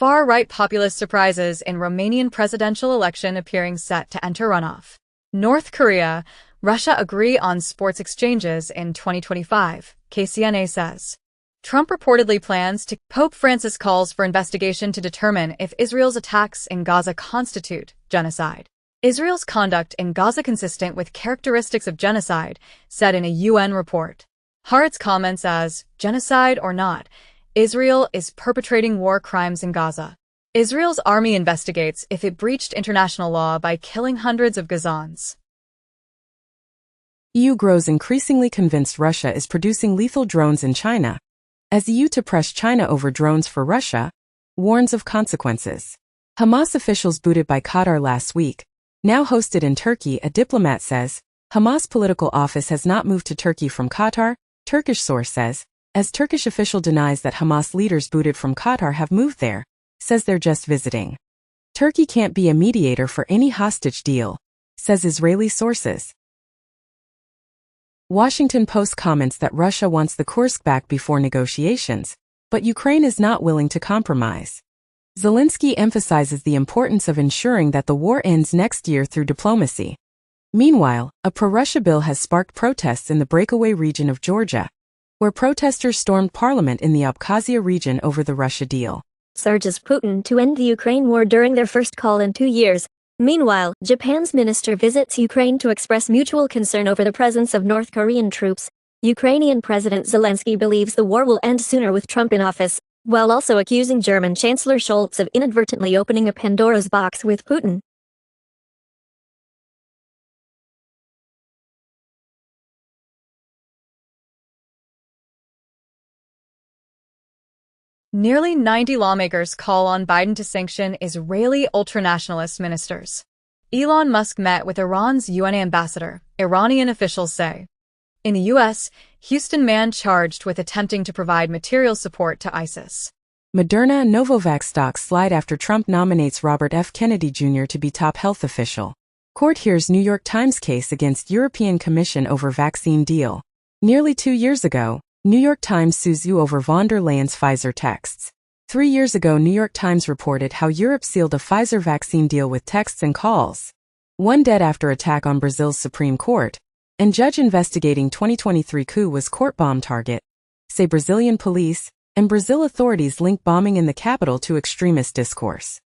Far-right populist surprises in Romanian presidential election appearing set to enter runoff. North Korea, Russia agree on sports exchanges in 2025, KCNA says. Trump reportedly plans to. Pope Francis calls for investigation to determine if Israel's attacks in Gaza constitute genocide. Israel's conduct in Gaza consistent with characteristics of genocide, said in a UN report. Haaretz comments as, genocide or not, Israel is perpetrating war crimes in Gaza. Israel's army investigates if it breached international law by killing hundreds of Gazans. EU grows increasingly convinced Russia is producing lethal drones in China. As EU to press China over drones for Russia, warns of consequences. Hamas officials booted by Qatar last week, now hosted in Turkey, a diplomat says. Hamas political office has not moved to Turkey from Qatar, Turkish source says, as Turkish official denies that Hamas leaders booted from Qatar have moved there, says they're just visiting. Turkey can't be a mediator for any hostage deal, says Israeli sources. Washington Post comments that Russia wants the Kursk back before negotiations, but Ukraine is not willing to compromise. Zelensky emphasizes the importance of ensuring that the war ends next year through diplomacy. Meanwhile, a pro-Russia bill has sparked protests in the breakaway region of Georgia, where protesters stormed parliament in the Abkhazia region over the Russia deal. Urges Putin to end the Ukraine war during their first call in 2 years. Meanwhile, Japan's minister visits Ukraine to express mutual concern over the presence of North Korean troops. Ukrainian President Zelensky believes the war will end sooner with Trump in office, while also accusing German Chancellor Scholz of inadvertently opening a Pandora's box with Putin. Nearly 90 lawmakers call on Biden to sanction Israeli ultranationalist ministers. Elon Musk met with Iran's UN ambassador, Iranian officials say. In the U.S., Houston man charged with attempting to provide material support to ISIS. Moderna Novavax stocks slide after Trump nominates Robert F. Kennedy Jr. to be top health official. Court hears New York Times case against European Commission over vaccine deal. Nearly 2 years ago, New York Times sues EU over von der Leyen's Pfizer texts. 3 years ago, New York Times reported how Europe sealed a Pfizer vaccine deal with texts and calls. One dead after attack on Brazil's Supreme Court, and judge investigating 2023 coup was court bomb target, say Brazilian police, and Brazil authorities link bombing in the capital to extremist discourse.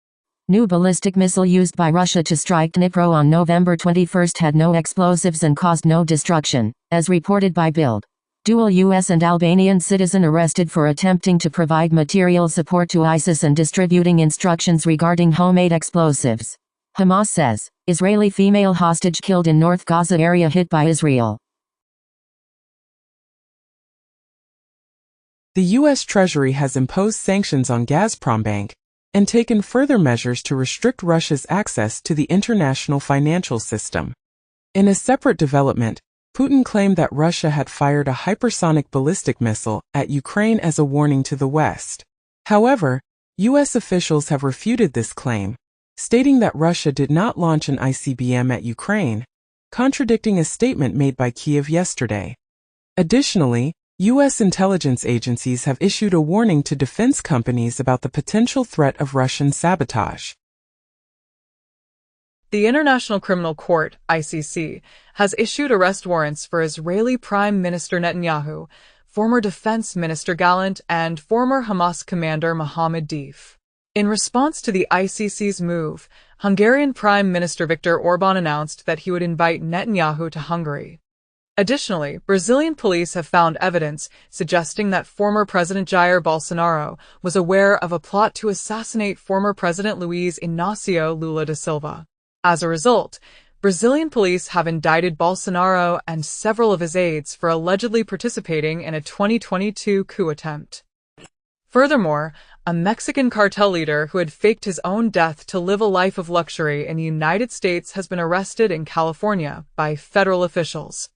New ballistic missile used by Russia to strike Dnipro on November 21 had no explosives and caused no destruction, as reported by Bild. Dual U.S. and Albanian citizen arrested for attempting to provide material support to ISIS and distributing instructions regarding homemade explosives. Hamas says, Israeli female hostage killed in North Gaza area hit by Israel. The U.S. Treasury has imposed sanctions on Gazprom Bank and taken further measures to restrict Russia's access to the international financial system. In a separate development, Putin claimed that Russia had fired a hypersonic ballistic missile at Ukraine as a warning to the West. However, U.S. officials have refuted this claim, stating that Russia did not launch an ICBM at Ukraine, contradicting a statement made by Kyiv yesterday. Additionally, U.S. intelligence agencies have issued a warning to defense companies about the potential threat of Russian sabotage. The International Criminal Court, ICC, has issued arrest warrants for Israeli Prime Minister Netanyahu, former Defense Minister Gallant, and former Hamas commander Mohammed Deif. In response to the ICC's move, Hungarian Prime Minister Viktor Orbán announced that he would invite Netanyahu to Hungary. Additionally, Brazilian police have found evidence suggesting that former President Jair Bolsonaro was aware of a plot to assassinate former President Luiz Inácio Lula da Silva. As a result, Brazilian police have indicted Bolsonaro and several of his aides for allegedly participating in a 2022 coup attempt. Furthermore, a Mexican cartel leader who had faked his own death to live a life of luxury in the United States has been arrested in California by federal officials.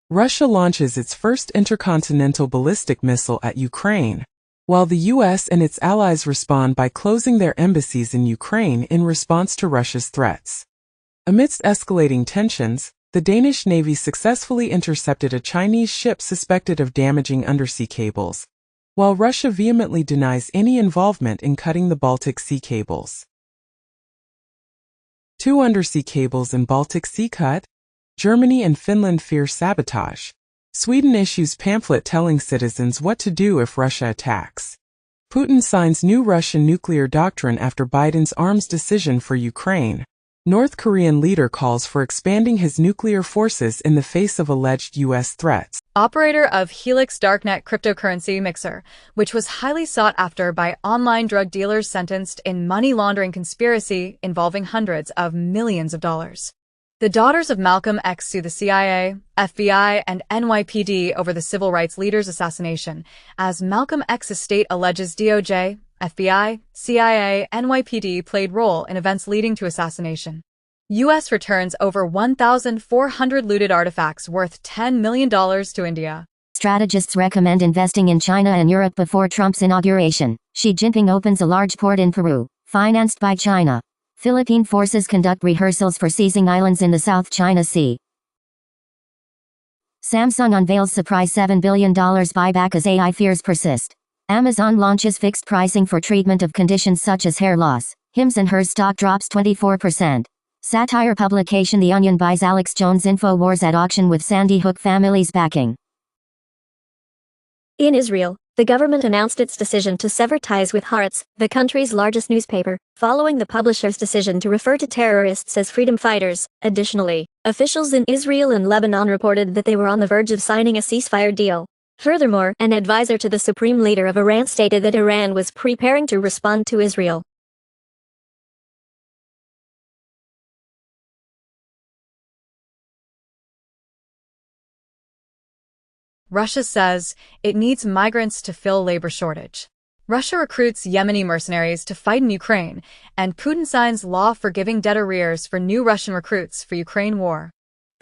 Russia launches its first intercontinental ballistic missile at Ukraine, while the U.S. and its allies respond by closing their embassies in Ukraine in response to Russia's threats. Amidst escalating tensions, the Danish Navy successfully intercepted a Chinese ship suspected of damaging undersea cables, while Russia vehemently denies any involvement in cutting the Baltic Sea cables. 2 undersea cables in Baltic Sea cut? Germany and Finland fear sabotage. Sweden issues pamphlet telling citizens what to do if Russia attacks. Putin signs new Russian nuclear doctrine after Biden's arms decision for Ukraine. North Korean leader calls for expanding his nuclear forces in the face of alleged U.S. threats. Operator of Helix Darknet cryptocurrency Mixer, which was highly sought after by online drug dealers sentenced in money laundering conspiracy involving hundreds of millions of dollars. The daughters of Malcolm X sue the CIA, FBI, and NYPD over the civil rights leader's assassination, as Malcolm X's estate alleges DOJ, FBI, CIA, NYPD played role in events leading to assassination. U.S. returns over 1,400 looted artifacts worth $10 million to India. Strategists recommend investing in China and Europe before Trump's inauguration. Xi Jinping opens a large port in Peru, financed by China. Philippine forces conduct rehearsals for seizing islands in the South China Sea. Samsung unveils surprise $7 billion buyback as AI fears persist. Amazon launches fixed pricing for treatment of conditions such as hair loss. Hims and Hers stock drops 24%. Satire publication The Onion buys Alex Jones InfoWars at auction with Sandy Hook family's backing. In Israel, the government announced its decision to sever ties with Haaretz, the country's largest newspaper, following the publisher's decision to refer to terrorists as freedom fighters. Additionally, officials in Israel and Lebanon reported that they were on the verge of signing a ceasefire deal. Furthermore, an advisor to the supreme leader of Iran stated that Iran was preparing to respond to Israel. Russia says it needs migrants to fill labor shortage. Russia recruits Yemeni mercenaries to fight in Ukraine, and Putin signs law forgiving debt arrears for new Russian recruits for Ukraine war.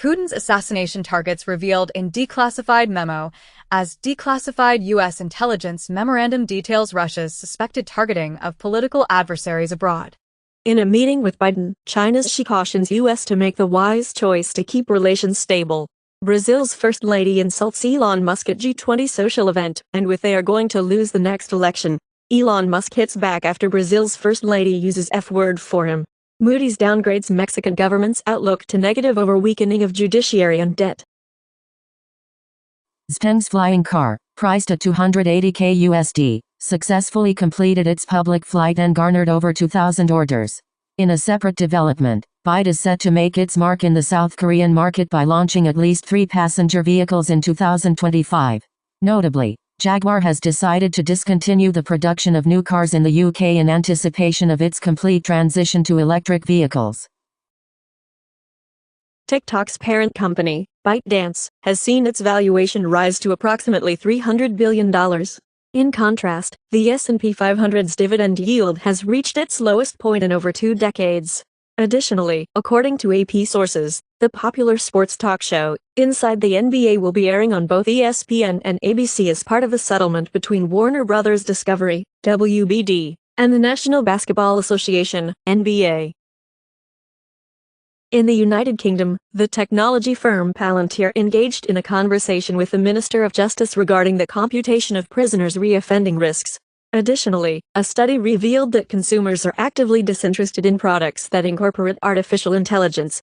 Putin's assassination targets revealed in declassified memo, as declassified U.S. intelligence memorandum details Russia's suspected targeting of political adversaries abroad. In a meeting with Biden, China's Xi cautions U.S. to make the wise choice to keep relations stable. Brazil's First Lady insults Elon Musk at G20 social event, and with they are going to lose the next election. Elon Musk hits back after Brazil's First Lady uses F-word for him. Moody's downgrades Mexican government's outlook to negative over weakening of judiciary and debt. Xpeng's flying car, priced at $280K USD, successfully completed its public flight and garnered over 2,000 orders. In a separate development, BYD is set to make its mark in the South Korean market by launching at least 3 passenger vehicles in 2025. Notably, Jaguar has decided to discontinue the production of new cars in the UK in anticipation of its complete transition to electric vehicles. TikTok's parent company, ByteDance, has seen its valuation rise to approximately $300 billion. In contrast, the S&P 500's dividend yield has reached its lowest point in over 2 decades. Additionally, according to AP sources, the popular sports talk show, Inside the NBA, will be airing on both ESPN and ABC as part of a settlement between Warner Bros. Discovery, WBD, and the National Basketball Association, NBA. In the United Kingdom, the technology firm Palantir engaged in a conversation with the Minister of Justice regarding the computation of prisoners' reoffending risks. Additionally, a study revealed that consumers are actively disinterested in products that incorporate artificial intelligence.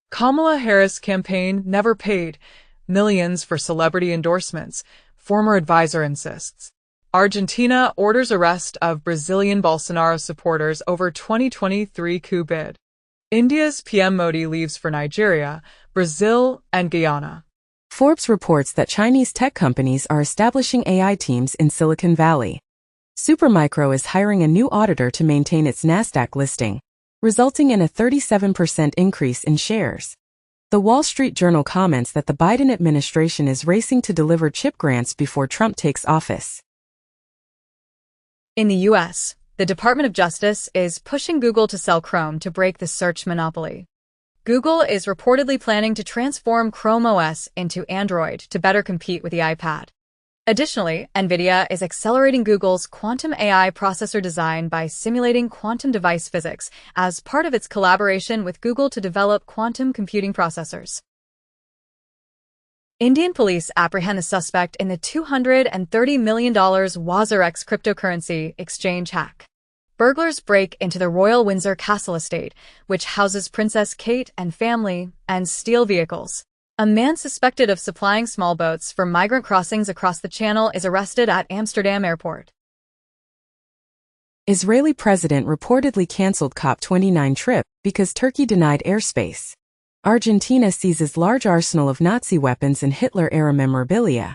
Kamala Harris campaign never paid millions for celebrity endorsements, former advisor insists. Argentina orders arrest of Brazilian Bolsonaro supporters over 2023 coup bid. India's PM Modi leaves for Nigeria, Brazil, and Guyana. Forbes reports that Chinese tech companies are establishing AI teams in Silicon Valley. Supermicro is hiring a new auditor to maintain its Nasdaq listing, resulting in a 37% increase in shares. The Wall Street Journal comments that the Biden administration is racing to deliver chip grants before Trump takes office. In the U.S., the Department of Justice is pushing Google to sell Chrome to break the search monopoly. Google is reportedly planning to transform Chrome OS into Android to better compete with the iPad. Additionally, NVIDIA is accelerating Google's quantum AI processor design by simulating quantum device physics as part of its collaboration with Google to develop quantum computing processors. Indian police apprehend the suspect in the $230 million WazirX cryptocurrency exchange hack. Burglars break into the Royal Windsor Castle estate, which houses Princess Kate and family, and steal vehicles. A man suspected of supplying small boats for migrant crossings across the Channel is arrested at Amsterdam airport. Israeli president reportedly canceled COP29 trip because Turkey denied airspace. Argentina seizes large arsenal of Nazi weapons and Hitler-era memorabilia.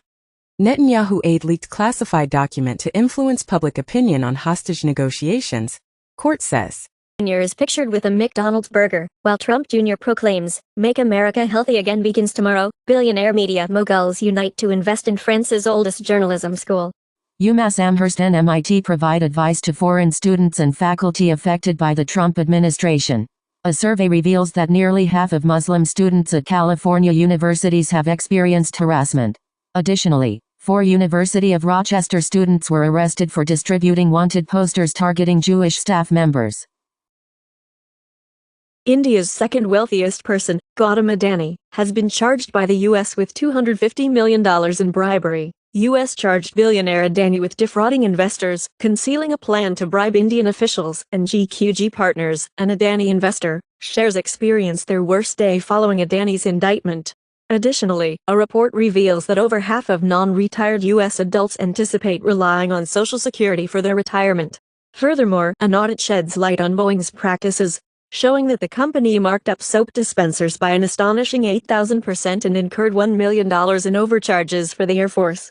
Netanyahu aide leaked classified document to influence public opinion on hostage negotiations, court says. Jr. is pictured with a McDonald's burger, while Trump Jr. proclaims, "Make America Healthy Again begins tomorrow." Billionaire media moguls unite to invest in France's oldest journalism school. UMass Amherst and MIT provide advice to foreign students and faculty affected by the Trump administration. A survey reveals that nearly half of Muslim students at California universities have experienced harassment. Additionally, 4 University of Rochester students were arrested for distributing wanted posters targeting Jewish staff members. India's second wealthiest person, Gautam Adani, has been charged by the U.S. with $250 million in bribery. U.S. charged billionaire Adani with defrauding investors, concealing a plan to bribe Indian officials, and GQG Partners, an Adani investor, shares experienced their worst day following Adani's indictment. Additionally, a report reveals that over half of non-retired U.S. adults anticipate relying on Social Security for their retirement. Furthermore, an audit sheds light on Boeing's practices, showing that the company marked up soap dispensers by an astonishing 8,000% and incurred $1 million in overcharges for the Air Force.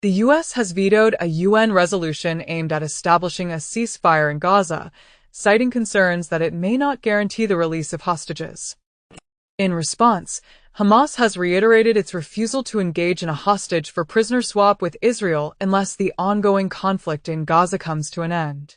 The U.S. has vetoed a UN resolution aimed at establishing a ceasefire in Gaza, citing concerns that it may not guarantee the release of hostages. In response, Hamas has reiterated its refusal to engage in a hostage for prisoner swap with Israel unless the ongoing conflict in Gaza comes to an end.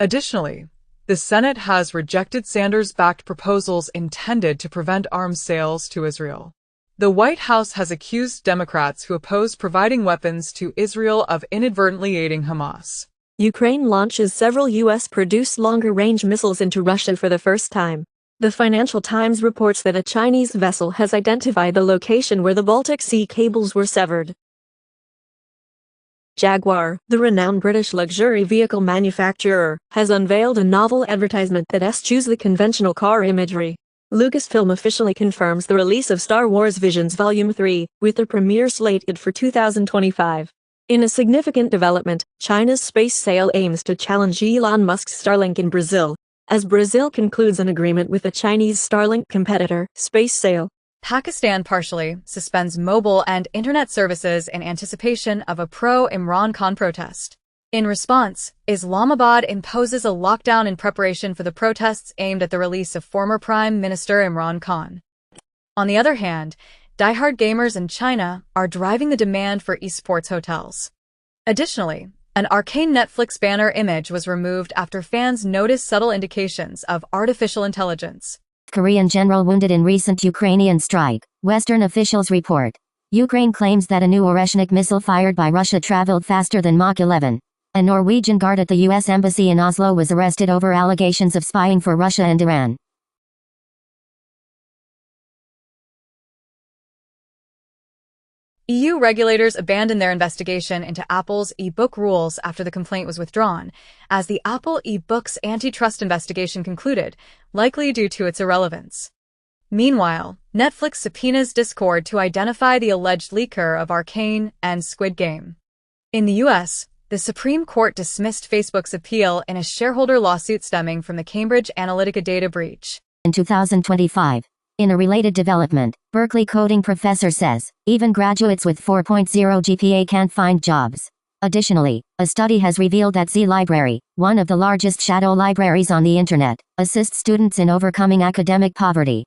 Additionally, the Senate has rejected Sanders-backed proposals intended to prevent arms sales to Israel. The White House has accused Democrats who oppose providing weapons to Israel of inadvertently aiding Hamas. Ukraine launches several U.S.-produced longer-range missiles into Russia for the first time. The Financial Times reports that a Chinese vessel has identified the location where the Baltic Sea cables were severed. Jaguar, the renowned British luxury vehicle manufacturer, has unveiled a novel advertisement that eschews the conventional car imagery. Lucasfilm officially confirms the release of Star Wars Visions Volume 3, with the premiere slated for 2025. In a significant development, China's space sale aims to challenge Elon Musk's Starlink in Brazil, as Brazil concludes an agreement with a Chinese Starlink competitor, SpaceSail. Pakistan partially suspends mobile and internet services in anticipation of a pro-Imran Khan protest. In response, Islamabad imposes a lockdown in preparation for the protests aimed at the release of former Prime Minister Imran Khan. On the other hand, diehard gamers in China are driving the demand for esports hotels. Additionally, an arcane Netflix banner image was removed after fans noticed subtle indications of artificial intelligence. Korean general wounded in recent Ukrainian strike, Western officials report. Ukraine claims that a new Oreshnik missile fired by Russia traveled faster than Mach 11. A Norwegian guard at the U.S. Embassy in Oslo was arrested over allegations of spying for Russia and Iran. EU regulators abandoned their investigation into Apple's e-book rules after the complaint was withdrawn, as the Apple e-books antitrust investigation concluded, likely due to its irrelevance. Meanwhile, Netflix subpoenas Discord to identify the alleged leaker of Arcane and Squid Game. In the U.S., the Supreme Court dismissed Facebook's appeal in a shareholder lawsuit stemming from the Cambridge Analytica data breach. In 2025. In a related development, Berkeley coding professor says, even graduates with 4.0 GPA can't find jobs. Additionally, a study has revealed that Z Library, one of the largest shadow libraries on the internet, assists students in overcoming academic poverty.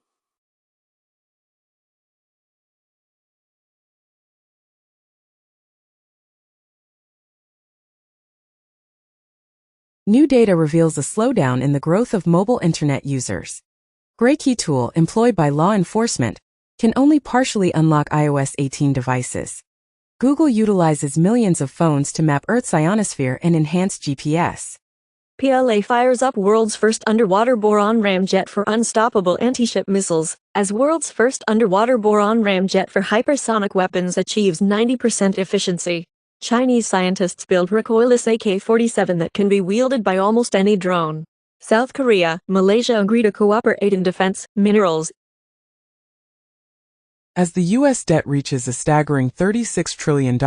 New data reveals a slowdown in the growth of mobile internet users. Gray key tool employed by law enforcement can only partially unlock iOS 18 devices. Google utilizes millions of phones to map Earth's ionosphere and enhance GPS. PLA fires up world's first underwater boron ramjet for unstoppable anti-ship missiles, as world's first underwater boron ramjet for hypersonic weapons achieves 90% efficiency. Chinese scientists build recoilless AK-47 that can be wielded by almost any drone. South Korea, Malaysia agree to cooperate in defense, minerals. As the U.S. debt reaches a staggering $36 trillion,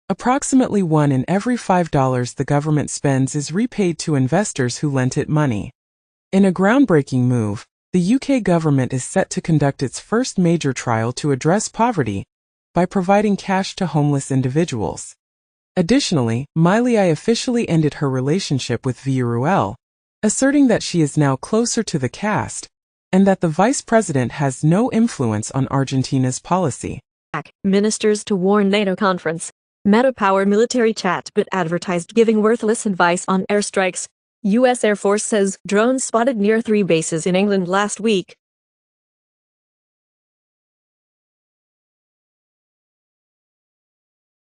approximately 1 in every $5 the government spends is repaid to investors who lent it money. In a groundbreaking move, the UK government is set to conduct its first major trial to address poverty by providing cash to homeless individuals. Additionally, Miley officially ended her relationship with Villarreal, asserting that she is now closer to the cast and that the vice president has no influence on Argentina's policy. Ministers to warn NATO conference. Meta power military chatbot advertised giving worthless advice on airstrikes. U.S. Air Force says drones spotted near 3 bases in England last week.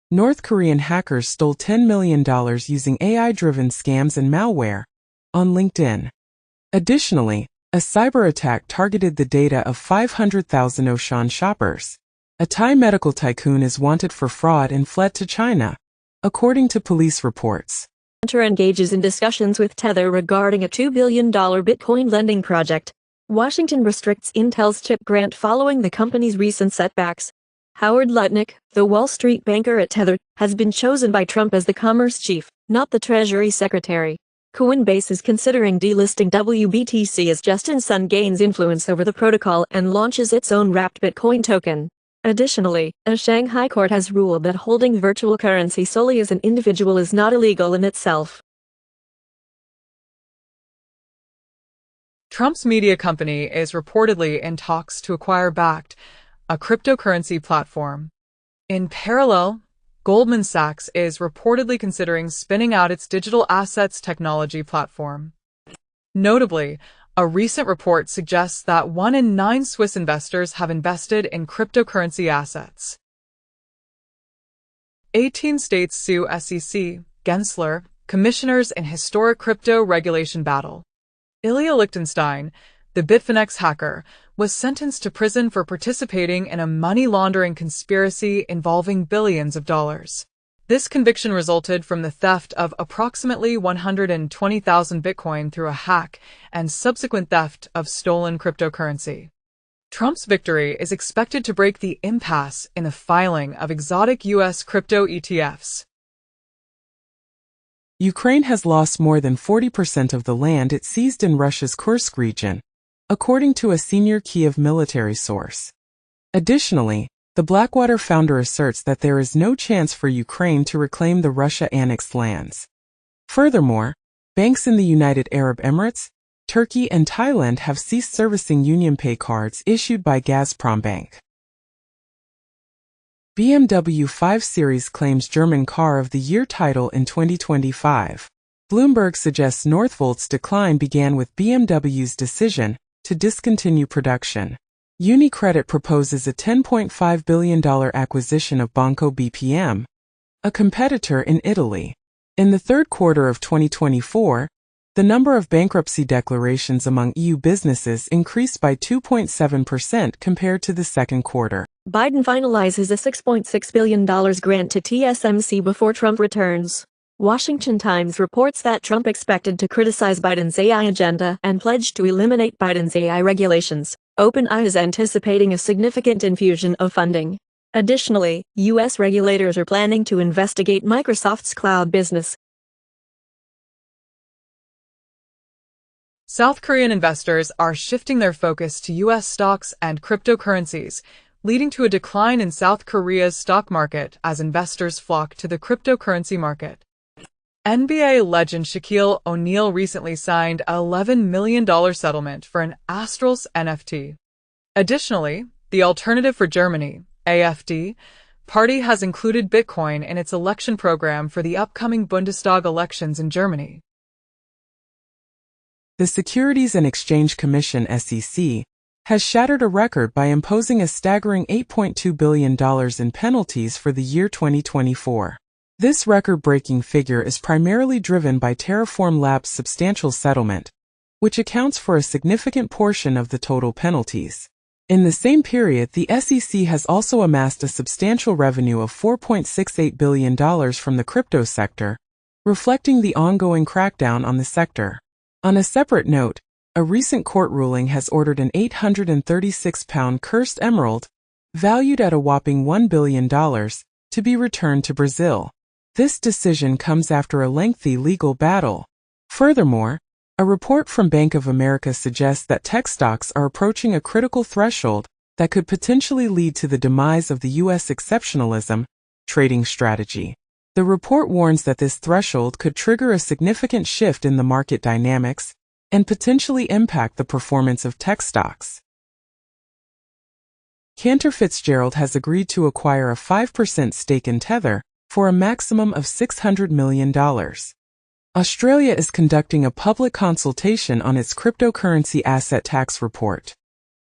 North Korean hackers stole $10 million using AI-driven scams and malware on LinkedIn. Additionally, a cyber attack targeted the data of 500,000 Auchan shoppers. A Thai medical tycoon is wanted for fraud and fled to China, according to police reports. Hunter engages in discussions with Tether regarding a $2 billion Bitcoin lending project. Washington restricts Intel's chip grant following the company's recent setbacks. Howard Lutnick, the Wall Street banker at Tether, has been chosen by Trump as the commerce chief, not the Treasury Secretary. Coinbase is considering delisting WBTC as Justin Sun gains influence over the protocol and launches its own wrapped Bitcoin token. Additionally, a Shanghai court has ruled that holding virtual currency solely as an individual is not illegal in itself. Trump's media company is reportedly in talks to acquire Bakkt, a cryptocurrency platform. In parallel, Goldman Sachs is reportedly considering spinning out its digital assets technology platform. Notably, a recent report suggests that 1 in 9 Swiss investors have invested in cryptocurrency assets. 18 states sue SEC, Gensler, commissioners in historic crypto regulation battle. Ilya Lichtenstein, the Bitfinex hacker, was sentenced to prison for participating in a money laundering conspiracy involving billions of dollars. This conviction resulted from the theft of approximately 120,000 Bitcoin through a hack and subsequent theft of stolen cryptocurrency. Trump's victory is expected to break the impasse in the filing of exotic U.S. crypto ETFs. Ukraine has lost more than 40% of the land it seized in Russia's Kursk region, according to a senior Kyiv military source. Additionally, the Blackwater founder asserts that there is no chance for Ukraine to reclaim the Russia-annexed lands. Furthermore, banks in the United Arab Emirates, Turkey and Thailand have ceased servicing UnionPay cards issued by Gazprom Bank. BMW 5 Series claims German Car of the Year title in 2025. Bloomberg suggests Northvolt's decline began with BMW's decision to discontinue production. UniCredit proposes a $10.5 billion acquisition of Banco BPM, a competitor in Italy. In the third quarter of 2024, the number of bankruptcy declarations among EU businesses increased by 2.7% compared to the second quarter. Biden finalizes a $6.6 billion grant to TSMC before Trump returns. Washington Times reports that Trump expected to criticize Biden's AI agenda and pledged to eliminate Biden's AI regulations. OpenAI is anticipating a significant infusion of funding. Additionally, U.S. regulators are planning to investigate Microsoft's cloud business. South Korean investors are shifting their focus to U.S. stocks and cryptocurrencies, leading to a decline in South Korea's stock market as investors flock to the cryptocurrency market. NBA legend Shaquille O'Neal recently signed an $11 million settlement for an Astrals NFT. Additionally, the Alternative for Germany, AfD, party has included Bitcoin in its election program for the upcoming Bundestag elections in Germany. The Securities and Exchange Commission (SEC) has shattered a record by imposing a staggering $8.2 billion in penalties for the year 2024. This record-breaking figure is primarily driven by Terraform Labs' substantial settlement, which accounts for a significant portion of the total penalties. In the same period, the SEC has also amassed a substantial revenue of $4.68 billion from the crypto sector, reflecting the ongoing crackdown on the sector. On a separate note, a recent court ruling has ordered an 836-pound cursed emerald, valued at a whopping $1 billion, to be returned to Brazil. This decision comes after a lengthy legal battle. Furthermore, a report from Bank of America suggests that tech stocks are approaching a critical threshold that could potentially lead to the demise of the U.S. exceptionalism trading strategy. The report warns that this threshold could trigger a significant shift in the market dynamics and potentially impact the performance of tech stocks. Cantor Fitzgerald has agreed to acquire a 5% stake in Tether for a maximum of $600 million. Australia is conducting a public consultation on its cryptocurrency asset tax report.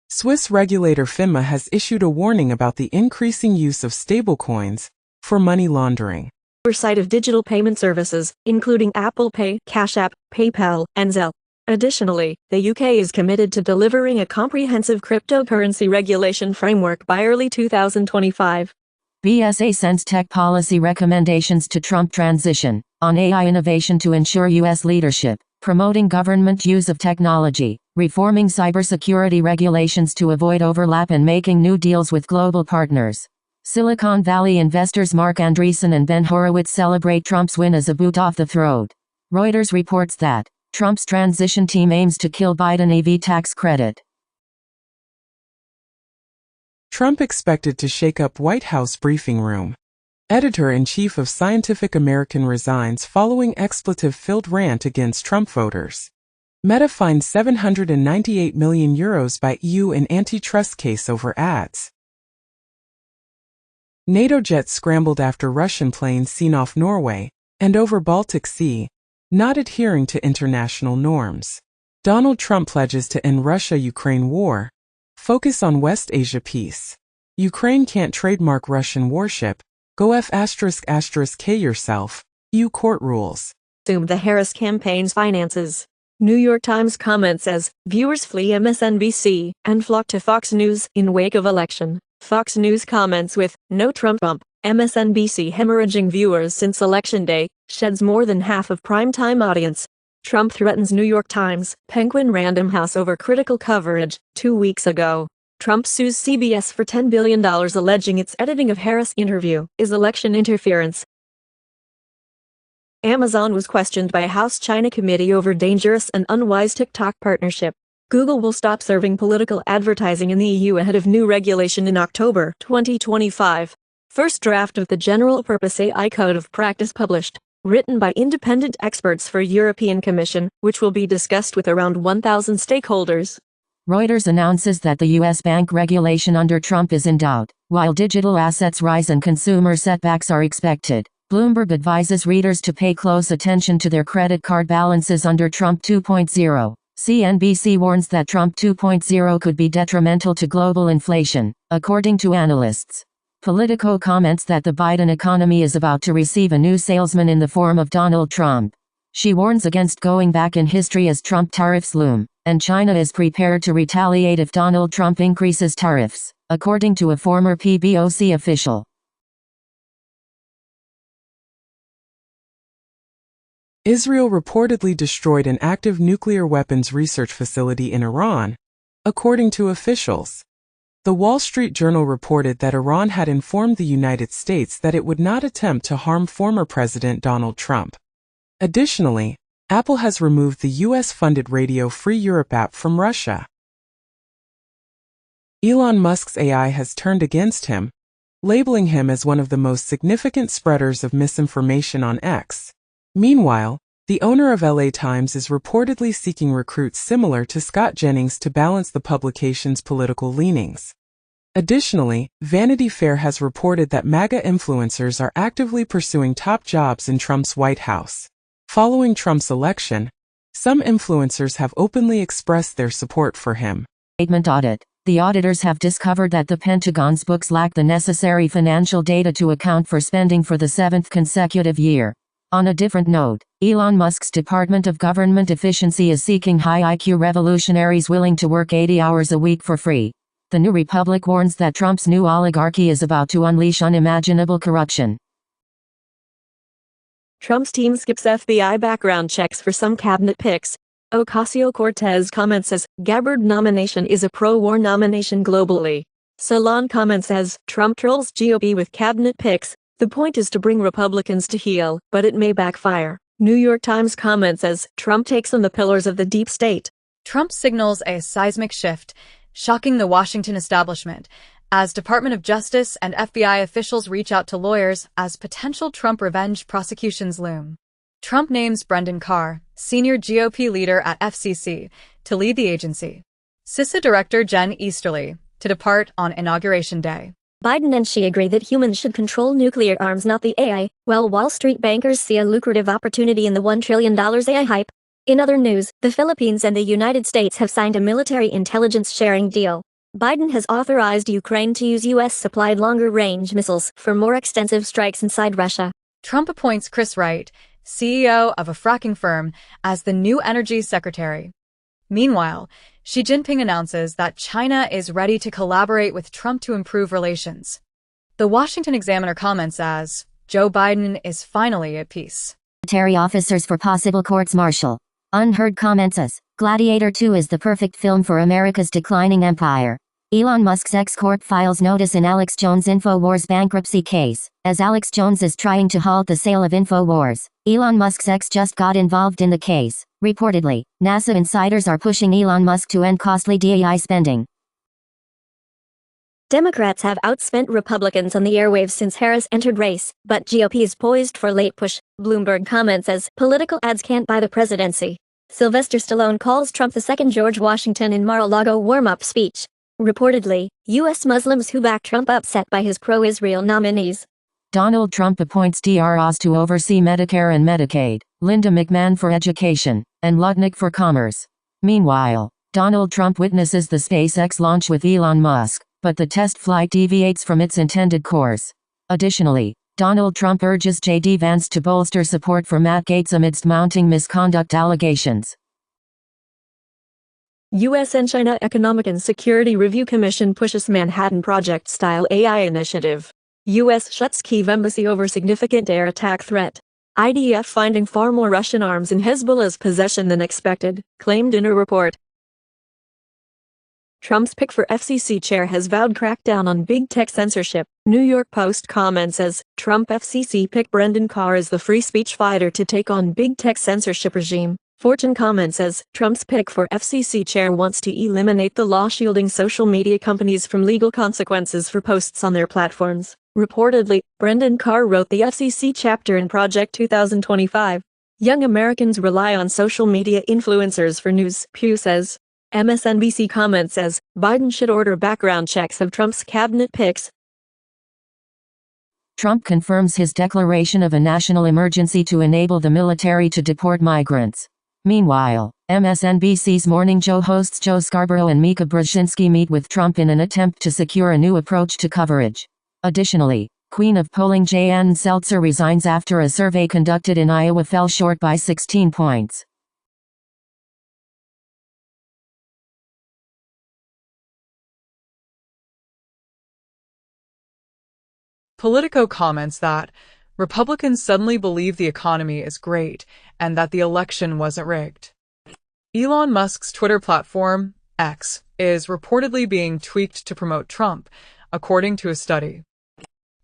Swiss regulator FINMA has issued a warning about the increasing use of stablecoins for money laundering. Oversight of digital payment services, including Apple Pay, Cash App, PayPal, and Zelle. Additionally, the UK is committed to delivering a comprehensive cryptocurrency regulation framework by early 2025. BSA sends tech policy recommendations to Trump transition on AI innovation to ensure U.S. leadership, promoting government use of technology, reforming cybersecurity regulations to avoid overlap and making new deals with global partners. Silicon Valley investors Mark Andreessen and Ben Horowitz celebrate Trump's win as a boot off the throne. Reuters reports that Trump's transition team aims to kill Biden EV tax credit. Trump expected to shake up White House briefing room. Editor-in-chief of Scientific American resigns following expletive-filled rant against Trump voters. Meta fined €798 million by EU in antitrust case over ads. NATO jets scrambled after Russian planes seen off Norway and over Baltic Sea, not adhering to international norms. Donald Trump pledges to end Russia-Ukraine war. Focus on West Asia peace. Ukraine can't trademark Russian warship. Go F***K yourself. EU court rules. Assumed the Harris campaign's finances. New York Times comments as viewers flee MSNBC and flock to Fox News in wake of election. Fox News comments with no Trump bump. MSNBC hemorrhaging viewers since Election Day, sheds more than half of primetime audience. Trump threatens New York Times, Penguin Random House over critical coverage. 2 weeks ago, Trump sues CBS for $10 billion alleging its editing of Harris' interview is election interference. Amazon was questioned by a House China committee over dangerous and unwise TikTok partnership. Google will stop serving political advertising in the EU ahead of new regulation in October 2025. First draft of the General-Purpose AI Code of Practice published. Written by independent experts for European Commission, which will be discussed with around 1,000 stakeholders. Reuters announces that the U.S. bank regulation under Trump is in doubt, while digital assets rise and consumer setbacks are expected. Bloomberg advises readers to pay close attention to their credit card balances under Trump 2.0. CNBC warns that Trump 2.0 could be detrimental to global inflation, according to analysts. Politico comments that the Biden economy is about to receive a new salesman in the form of Donald Trump. She warns against going back in history as Trump tariffs loom, and China is prepared to retaliate if Donald Trump increases tariffs, according to a former PBOC official. Israel reportedly destroyed an active nuclear weapons research facility in Iran, according to officials. The Wall Street Journal reported that Iran had informed the United States that it would not attempt to harm former President Donald Trump. Additionally, Apple has removed the US-funded Radio Free Europe app from Russia. Elon Musk's AI has turned against him, labeling him as one of the most significant spreaders of misinformation on X. Meanwhile, the owner of LA Times is reportedly seeking recruits similar to Scott Jennings to balance the publication's political leanings. Additionally, Vanity Fair has reported that MAGA influencers are actively pursuing top jobs in Trump's White House. Following Trump's election, Some influencers have openly expressed their support for him. Statement audit. The auditors have discovered that the Pentagon's books lack the necessary financial data to account for spending for the 7th consecutive year. On a different note, Elon Musk's Department of Government Efficiency is seeking high IQ revolutionaries willing to work 80 hours a week for free. The New Republic warns that Trump's new oligarchy is about to unleash unimaginable corruption. Trump's team skips FBI background checks for some cabinet picks. Ocasio-Cortez comments as, Gabbard nomination is a pro-war nomination globally. Salon comments as, Trump trolls GOP with cabinet picks. The point is to bring Republicans to heel, but it may backfire. New York Times comments as, Trump takes on the pillars of the deep state. Trump signals a seismic shift, shocking the Washington establishment, as Department of Justice and FBI officials reach out to lawyers as potential Trump revenge prosecutions loom. Trump names Brendan Carr, senior GOP leader at FCC, to lead the agency. CISA Director Jen Easterly, to depart on Inauguration Day. Biden and Xi agree that humans should control nuclear arms, not the AI, while Wall Street bankers see a lucrative opportunity in the $1 trillion AI hype. In other news, the Philippines and the United States have signed a military intelligence sharing deal. Biden has authorized Ukraine to use U.S.-supplied longer-range missiles for more extensive strikes inside Russia. Trump appoints Chris Wright, CEO of a fracking firm, as the new energy secretary. Meanwhile, Xi Jinping announces that China is ready to collaborate with Trump to improve relations. The Washington Examiner comments as, Joe Biden is finally at peace. Military officers for possible courts-martial. Unheard comments as, Gladiator 2 is the perfect film for America's declining empire. Elon Musk's ex-court files notice in Alex Jones' InfoWars bankruptcy case. As Alex Jones is trying to halt the sale of InfoWars, Elon Musk's ex just got involved in the case. Reportedly, NASA insiders are pushing Elon Musk to end costly DEI spending. Democrats have outspent Republicans on the airwaves since Harris entered race, but GOP is poised for late push. Bloomberg comments as, political ads can't buy the presidency. Sylvester Stallone calls Trump the second George Washington in Mar-a-Lago warm-up speech. Reportedly, U.S. Muslims who back Trump upset by his pro-Israel nominees. Donald Trump appoints Dr. Oz to oversee Medicare and Medicaid, Linda McMahon for education, and Lutnick for commerce. Meanwhile, Donald Trump witnesses the SpaceX launch with Elon Musk, but the test flight deviates from its intended course. Additionally, Donald Trump urges J.D. Vance to bolster support for Matt Gaetz amidst mounting misconduct allegations. U.S. and China Economic and Security Review Commission pushes Manhattan Project-style AI initiative. U.S. shuts Kyiv embassy over significant air attack threat. IDF finding far more Russian arms in Hezbollah's possession than expected, claimed in a report. Trump's pick for FCC chair has vowed crackdown on big tech censorship. New York Post comments as, Trump FCC pick Brendan Carr as the free speech fighter to take on big tech censorship regime. Fortune comments as, Trump's pick for FCC chair wants to eliminate the law shielding social media companies from legal consequences for posts on their platforms. Reportedly, Brendan Carr wrote the FCC chapter in Project 2025. Young Americans rely on social media influencers for news, Pew says. MSNBC comments as, Biden should order background checks of Trump's cabinet picks. Trump confirms his declaration of a national emergency to enable the military to deport migrants. Meanwhile, MSNBC's Morning Joe hosts Joe Scarborough and Mika Brzezinski meet with Trump in an attempt to secure a new approach to coverage. Additionally, Queen of Polling Jan Seltzer resigns after a survey conducted in Iowa fell short by 16 points. Politico comments that Republicans suddenly believe the economy is great and that the election wasn't rigged. Elon Musk's Twitter platform, X, is reportedly being tweaked to promote Trump, according to a study.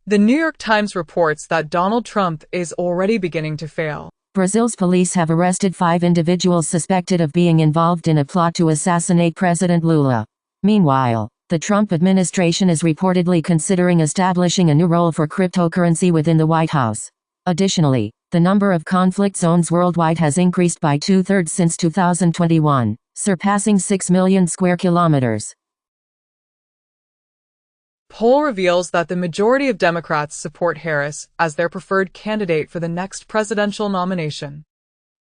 The New York Times reports that Donald Trump is already beginning to fail. Brazil's police have arrested 5 individuals suspected of being involved in a plot to assassinate President Lula. Meanwhile, the Trump administration is reportedly considering establishing a new role for cryptocurrency within the White House. Additionally, the number of conflict zones worldwide has increased by 2/3 since 2021, surpassing 6 million square kilometers. Poll reveals that the majority of Democrats support Harris as their preferred candidate for the next presidential nomination.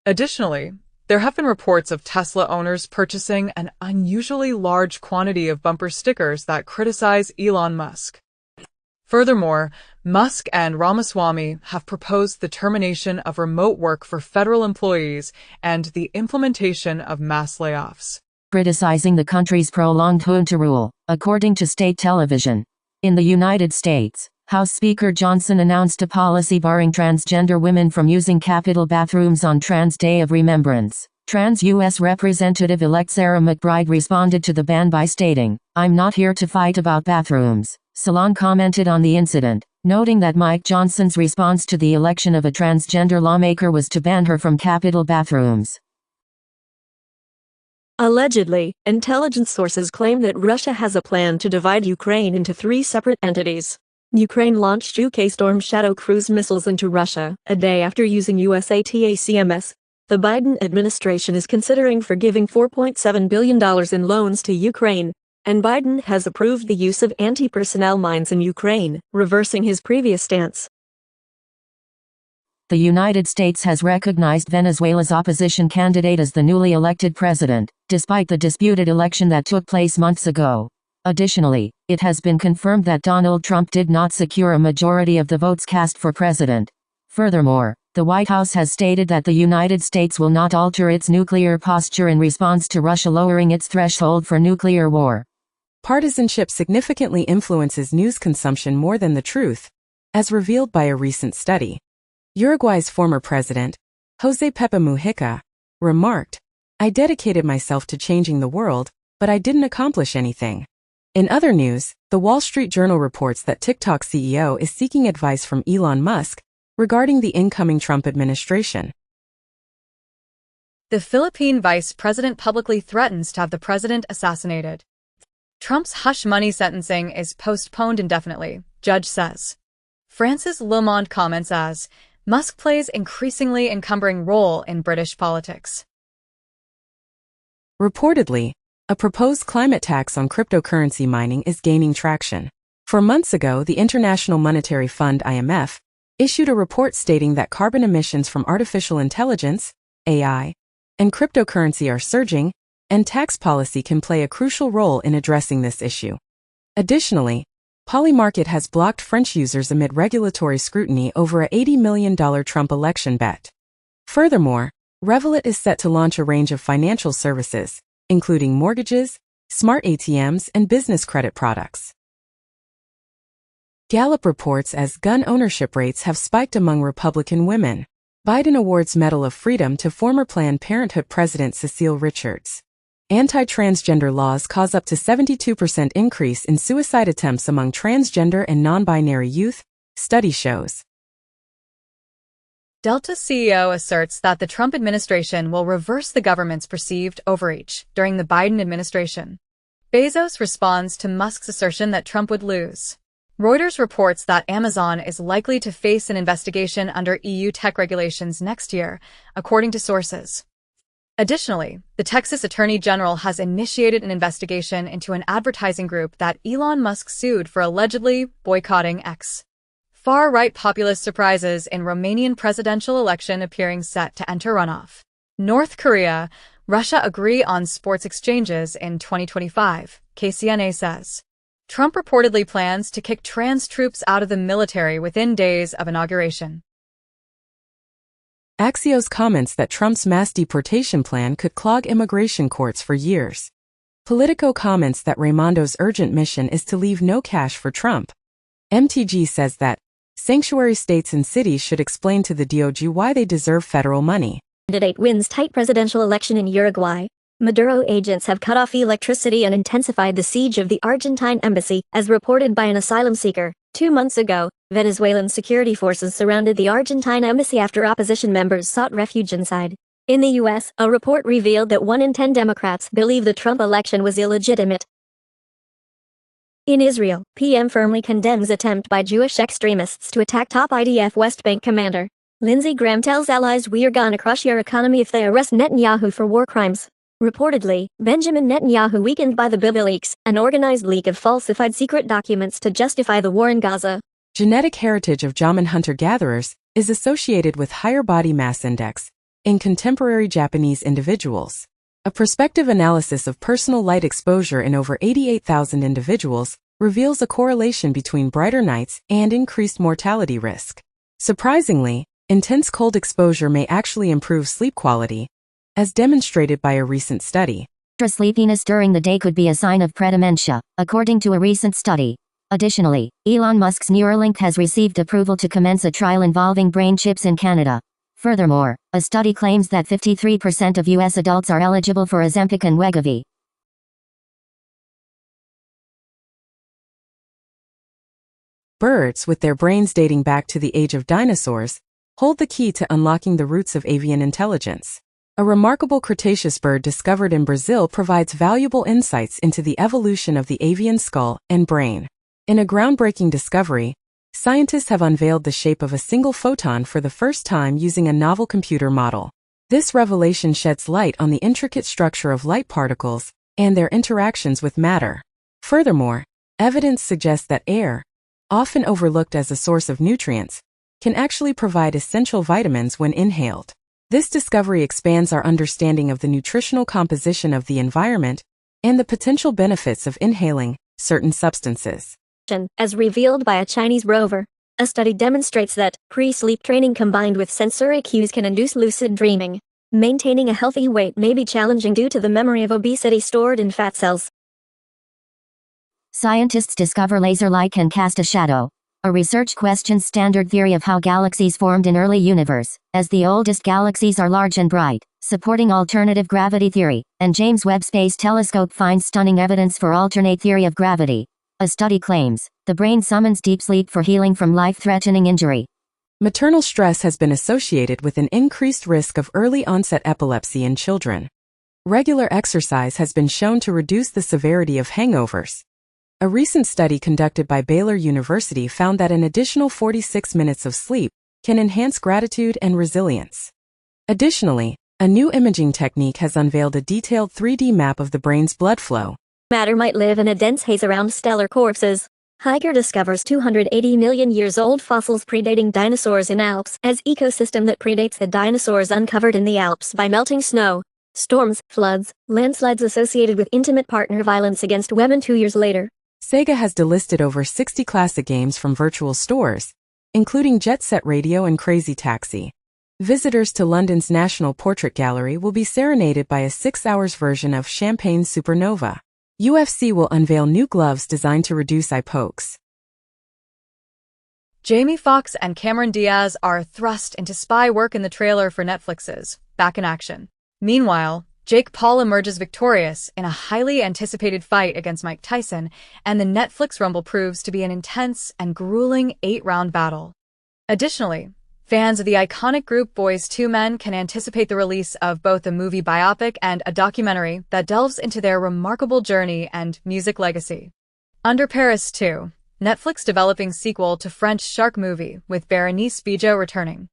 Additionally, There have been reports of Tesla owners purchasing an unusually large quantity of bumper stickers that criticize Elon Musk. Furthermore, Musk and Ramaswamy have proposed the termination of remote work for federal employees and the implementation of mass layoffs, criticizing the country's prolonged junta rule, according to state television. In the United States, House Speaker Johnson announced a policy barring transgender women from using Capitol bathrooms on Trans Day of Remembrance. Trans U.S. Representative-elect Sarah McBride responded to the ban by stating, "I'm not here to fight about bathrooms." Salon commented on the incident, noting that Mike Johnson's response to the election of a transgender lawmaker was to ban her from Capitol bathrooms. Allegedly, intelligence sources claim that Russia has a plan to divide Ukraine into three separate entities. Ukraine launched UK Storm Shadow cruise missiles into Russia, a day after using US ATACMS. The Biden administration is considering forgiving $4.7 billion in loans to Ukraine, and Biden has approved the use of anti-personnel mines in Ukraine, reversing his previous stance. The United States has recognized Venezuela's opposition candidate as the newly elected president, despite the disputed election that took place months ago. Additionally, it has been confirmed that Donald Trump did not secure a majority of the votes cast for president. Furthermore, the White House has stated that the United States will not alter its nuclear posture in response to Russia lowering its threshold for nuclear war. Partisanship significantly influences news consumption more than the truth, as revealed by a recent study. Uruguay's former president, José Pepe Mujica, remarked, "I dedicated myself to changing the world, but I didn't accomplish anything." In other news, the Wall Street Journal reports that TikTok CEO is seeking advice from Elon Musk regarding the incoming Trump administration. The Philippine vice president publicly threatens to have the president assassinated. Trump's hush money sentencing is postponed indefinitely, judge says. Francis Lamont comments as, "Musk plays increasingly encumbering role in British politics." Reportedly, a proposed climate tax on cryptocurrency mining is gaining traction. 4 months ago, the International Monetary Fund (IMF) issued a report stating that carbon emissions from artificial intelligence, AI, and cryptocurrency are surging, and tax policy can play a crucial role in addressing this issue. Additionally, Polymarket has blocked French users amid regulatory scrutiny over a $80 million Trump election bet. Furthermore, Revolut is set to launch a range of financial services, including mortgages, smart ATMs, and business credit products. Gallup reports as gun ownership rates have spiked among Republican women. Biden awards Medal of Freedom to former Planned Parenthood President Cecile Richards. Anti-transgender laws cause up to 72% increase in suicide attempts among transgender and non-binary youth, study shows. Delta CEO asserts that the Trump administration will reverse the government's perceived overreach during the Biden administration. Bezos responds to Musk's assertion that Trump would lose. Reuters reports that Amazon is likely to face an investigation under EU tech regulations next year, according to sources. Additionally, the Texas Attorney General has initiated an investigation into an advertising group that Elon Musk sued for allegedly boycotting X. Far-right populist surprises in Romanian presidential election appearing set to enter runoff. North Korea, Russia agree on sports exchanges in 2025, KCNA says. Trump reportedly plans to kick trans troops out of the military within days of inauguration. Axios comments that Trump's mass deportation plan could clog immigration courts for years. Politico comments that Raimondo's urgent mission is to leave no cash for Trump. MTG says that sanctuary states and cities should explain to the DOJ why they deserve federal money. Candidate wins tight presidential election in Uruguay. Maduro agents have cut off electricity and intensified the siege of the Argentine embassy, as reported by an asylum seeker. 2 months ago, Venezuelan security forces surrounded the Argentine embassy after opposition members sought refuge inside. In the U.S., a report revealed that 1 in 10 Democrats believe the Trump election was illegitimate. In Israel, PM firmly condemns attempt by Jewish extremists to attack top IDF West Bank commander. Lindsey Graham tells allies we're gonna crush your economy if they arrest Netanyahu for war crimes. Reportedly, Benjamin Netanyahu weakened by the Bible leaks, an organized leak of falsified secret documents to justify the war in Gaza. Genetic heritage of Jamin hunter-gatherers is associated with higher body mass index, in contemporary Japanese individuals. A prospective analysis of personal light exposure in over 88,000 individuals reveals a correlation between brighter nights and increased mortality risk. Surprisingly, intense cold exposure may actually improve sleep quality, as demonstrated by a recent study. Extra sleepiness during the day could be a sign of predementia, according to a recent study. Additionally, Elon Musk's Neuralink has received approval to commence a trial involving brain chips in Canada. Furthermore, a study claims that 53% of U.S. adults are eligible for Ozempic and Wegovy. Birds, with their brains dating back to the age of dinosaurs, hold the key to unlocking the roots of avian intelligence. A remarkable Cretaceous bird discovered in Brazil provides valuable insights into the evolution of the avian skull and brain. In a groundbreaking discovery, scientists have unveiled the shape of a single photon for the first time using a novel computer model. This revelation sheds light on the intricate structure of light particles and their interactions with matter. Furthermore, evidence suggests that air, often overlooked as a source of nutrients, can actually provide essential vitamins when inhaled. This discovery expands our understanding of the nutritional composition of the environment and the potential benefits of inhaling certain substances. As revealed by a Chinese rover, a study demonstrates that pre-sleep training combined with sensory cues can induce lucid dreaming. Maintaining a healthy weight may be challenging due to the memory of obesity stored in fat cells. Scientists discover laser light can cast a shadow. A research questions standard theory of how galaxies formed in early universe, as the oldest galaxies are large and bright, supporting alternative gravity theory, and James Webb Space Telescope finds stunning evidence for alternate theory of gravity. A study claims, the brain summons deep sleep for healing from life-threatening injury. Maternal stress has been associated with an increased risk of early-onset epilepsy in children. Regular exercise has been shown to reduce the severity of hangovers. A recent study conducted by Baylor University found that an additional 46 minutes of sleep can enhance gratitude and resilience. Additionally, a new imaging technique has unveiled a detailed 3D map of the brain's blood flow. Matter might live in a dense haze around stellar corpses. Hiker discovers 280 million years old fossils predating dinosaurs in Alps as ecosystem that predates the dinosaurs uncovered in the Alps by melting snow, storms, floods, landslides associated with intimate partner violence against women 2 years later. Sega has delisted over 60 classic games from virtual stores, including Jet Set Radio and Crazy Taxi. Visitors to London's National Portrait Gallery will be serenaded by a 6-hour version of Champagne Supernova. UFC will unveil new gloves designed to reduce eye pokes. Jamie Foxx and Cameron Diaz are thrust into spy work in the trailer for Netflix's Back in Action. Meanwhile, Jake Paul emerges victorious in a highly anticipated fight against Mike Tyson, and the Netflix Rumble proves to be an intense and grueling 8-round battle. Additionally, fans of the iconic group Boyz II Men can anticipate the release of both a movie biopic and a documentary that delves into their remarkable journey and music legacy. Under Paris 2, Netflix developing sequel to French shark movie with Bérénice Bejo returning.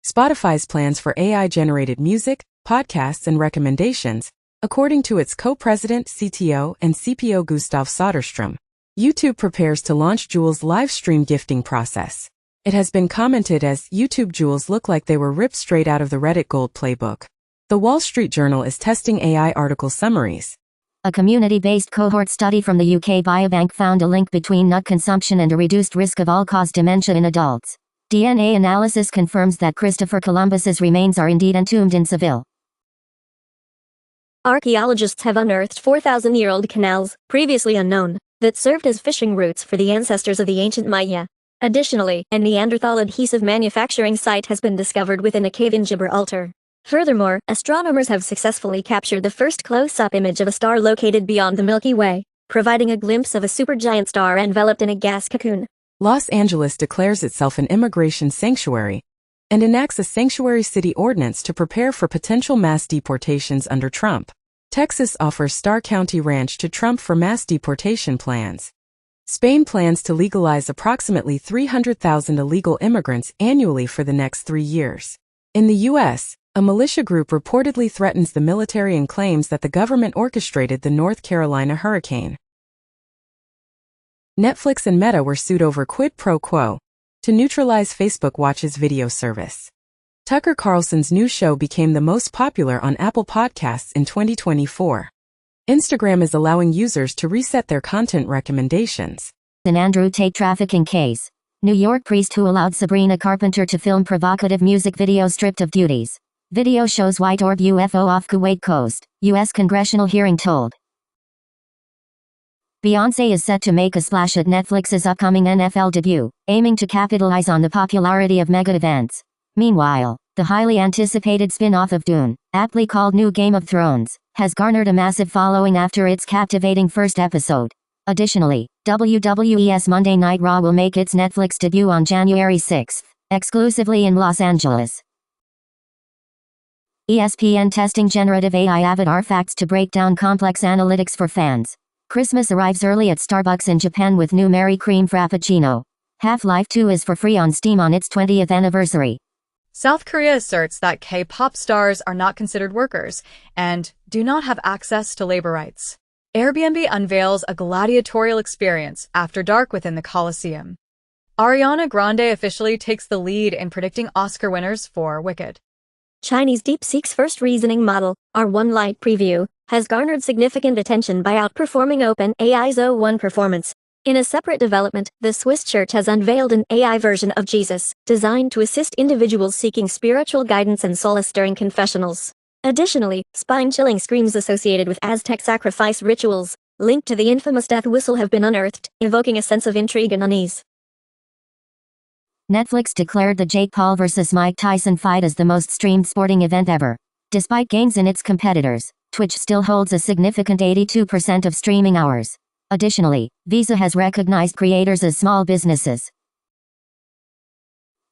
Spotify's plans for AI-generated music, podcasts, and recommendations, according to its co-president, CTO, and CPO Gustav Soderstrom. YouTube prepares to launch Jules' live stream gifting process. It has been commented as YouTube Jewels look like they were ripped straight out of the Reddit Gold playbook. The Wall Street Journal is testing AI article summaries. A community-based cohort study from the UK Biobank found a link between nut consumption and a reduced risk of all-cause dementia in adults. DNA analysis confirms that Christopher Columbus's remains are indeed entombed in Seville. Archaeologists have unearthed 4,000-year-old canals, previously unknown, that served as fishing routes for the ancestors of the ancient Maya. Additionally, a Neanderthal adhesive manufacturing site has been discovered within a cave in Gibraltar. Furthermore, astronomers have successfully captured the first close-up image of a star located beyond the Milky Way, providing a glimpse of a supergiant star enveloped in a gas cocoon. Los Angeles declares itself an immigration sanctuary and enacts a sanctuary city ordinance to prepare for potential mass deportations under Trump. Texas offers Star County Ranch to Trump for mass deportation plans. Spain plans to legalize approximately 300,000 illegal immigrants annually for the next 3 years. In the U.S., a militia group reportedly threatens the military and claims that the government orchestrated the North Carolina hurricane. Netflix and Meta were sued over quid pro quo to neutralize Facebook Watch's video service. Tucker Carlson's new show became the most popular on Apple Podcasts in 2024. Instagram is allowing users to reset their content recommendations. An Andrew Tate trafficking case. New York priest who allowed Sabrina Carpenter to film provocative music video stripped of duties. Video shows white orb UFO off Kuwait coast, U.S. congressional hearing told. Beyoncé is set to make a splash at Netflix's upcoming NFL debut, aiming to capitalize on the popularity of mega events. Meanwhile, the highly anticipated spin-off of Dune, aptly called New Game of Thrones, has garnered a massive following after its captivating first episode. Additionally, WWE's Monday Night Raw will make its Netflix debut on January 6, exclusively in Los Angeles. ESPN testing generative AI avatar facts to break down complex analytics for fans. Christmas arrives early at Starbucks in Japan with new Mary Cream Frappuccino. Half-Life 2 is for free on Steam on its 20th anniversary. South Korea asserts that K-pop stars are not considered workers and do not have access to labor rights. Airbnb unveils a gladiatorial experience after dark within the Coliseum. Ariana Grande officially takes the lead in predicting Oscar winners for Wicked. Chinese DeepSeek's first reasoning model, R1 Lite preview, has garnered significant attention by outperforming OpenAI's O1 performance. In a separate development, the Swiss church has unveiled an AI version of Jesus, designed to assist individuals seeking spiritual guidance and solace during confessionals. Additionally, spine-chilling screams associated with Aztec sacrifice rituals, linked to the infamous death whistle, have been unearthed, evoking a sense of intrigue and unease. Netflix declared the Jake Paul vs. Mike Tyson fight as the most streamed sporting event ever. Despite gains in its competitors, Twitch still holds a significant 82% of streaming hours. Additionally, Visa has recognized creators as small businesses.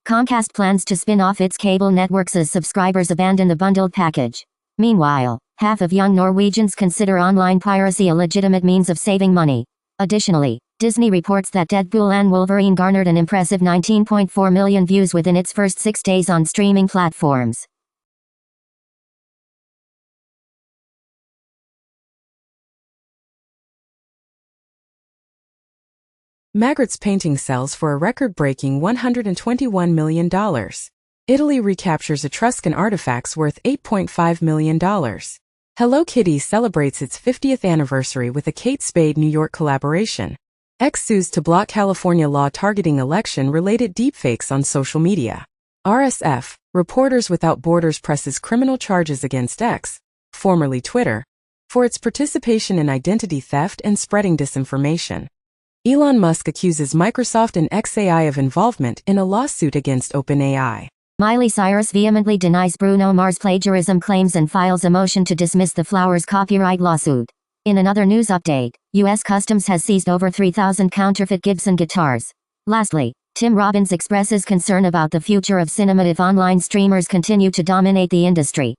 Comcast plans to spin off its cable networks as subscribers abandon the bundled package. Meanwhile, half of young Norwegians consider online piracy a legitimate means of saving money. Additionally, Disney reports that Deadpool and Wolverine garnered an impressive 19.4 million views within its first 6 days on streaming platforms. Magritte's painting sells for a record-breaking $121 million. Italy recaptures Etruscan artifacts worth $8.5 million. Hello Kitty celebrates its 50th anniversary with a Kate Spade New York collaboration. X sues to block California law targeting election-related deepfakes on social media. RSF, Reporters Without Borders presses criminal charges against X, formerly Twitter, for its participation in identity theft and spreading disinformation. Elon Musk accuses Microsoft and xAI of involvement in a lawsuit against OpenAI. Miley Cyrus vehemently denies Bruno Mars plagiarism claims and files a motion to dismiss the Flowers copyright lawsuit. In another news update, U.S. Customs has seized over 3,000 counterfeit Gibson guitars. Lastly, Tim Robbins expresses concern about the future of cinema if online streamers continue to dominate the industry.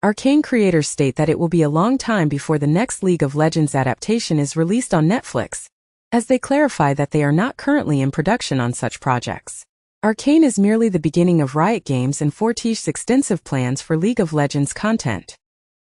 Arcane creators state that it will be a long time before the next League of Legends adaptation is released on Netflix, as they clarify that they are not currently in production on such projects. Arcane is merely the beginning of Riot Games and Fortiche's extensive plans for League of Legends content.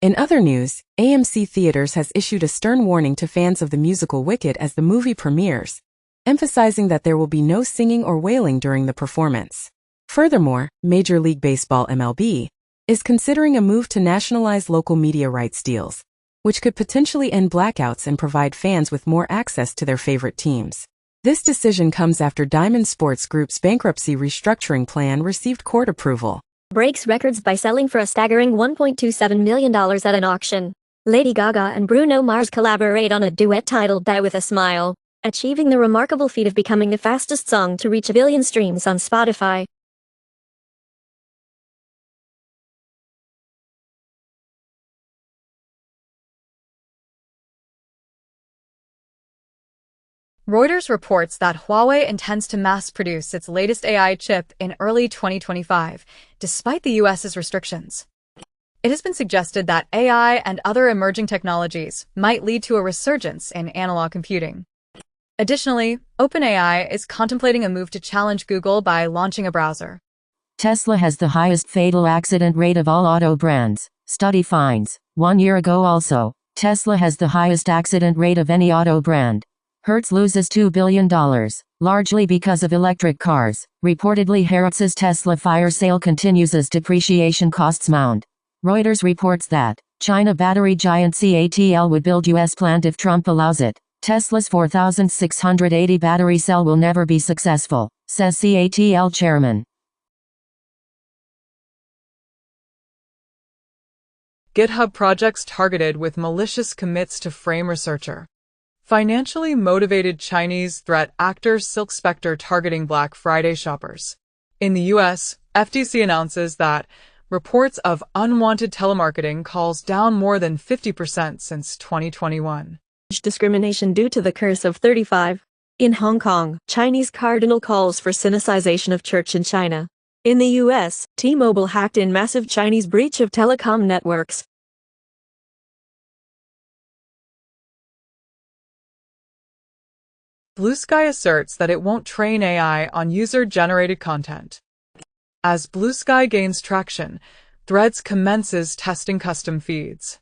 In other news, AMC Theaters has issued a stern warning to fans of the musical Wicked as the movie premieres, emphasizing that there will be no singing or wailing during the performance. Furthermore, Major League Baseball (MLB) is considering a move to nationalize local media rights deals, which could potentially end blackouts and provide fans with more access to their favorite teams. This decision comes after Diamond Sports Group's bankruptcy restructuring plan received court approval. Breaks records by selling for a staggering $1.27 million at an auction. Lady Gaga and Bruno Mars collaborate on a duet titled Die With a Smile, achieving the remarkable feat of becoming the fastest song to reach 1 billion streams on Spotify. Reuters reports that Huawei intends to mass-produce its latest AI chip in early 2025, despite the U.S.'s restrictions. It has been suggested that AI and other emerging technologies might lead to a resurgence in analog computing. Additionally, OpenAI is contemplating a move to challenge Google by launching a browser. Tesla has the highest fatal accident rate of all auto brands, study finds. 1 year ago also, Tesla has the highest accident rate of any auto brand. Hertz loses $2 billion, largely because of electric cars. Reportedly, Hertz's Tesla fire sale continues as depreciation costs mount. Reuters reports that China battery giant CATL would build U.S. plant if Trump allows it. Tesla's 4,680 battery cell will never be successful, says CATL chairman. GitHub projects targeted with malicious commits to frame researcher. Financially motivated Chinese threat actor Silk Spectre targeting Black Friday shoppers. In the U.S., FTC announces that reports of unwanted telemarketing calls down more than 50% since 2021. Discrimination due to the curse of 35. In Hong Kong, Chinese cardinal calls for sinicization of church in China. In the U.S., T-Mobile hacked in massive Chinese breach of telecom networks. Blue Sky asserts that it won't train AI on user-generated content. As Blue Sky gains traction, Threads commences testing custom feeds.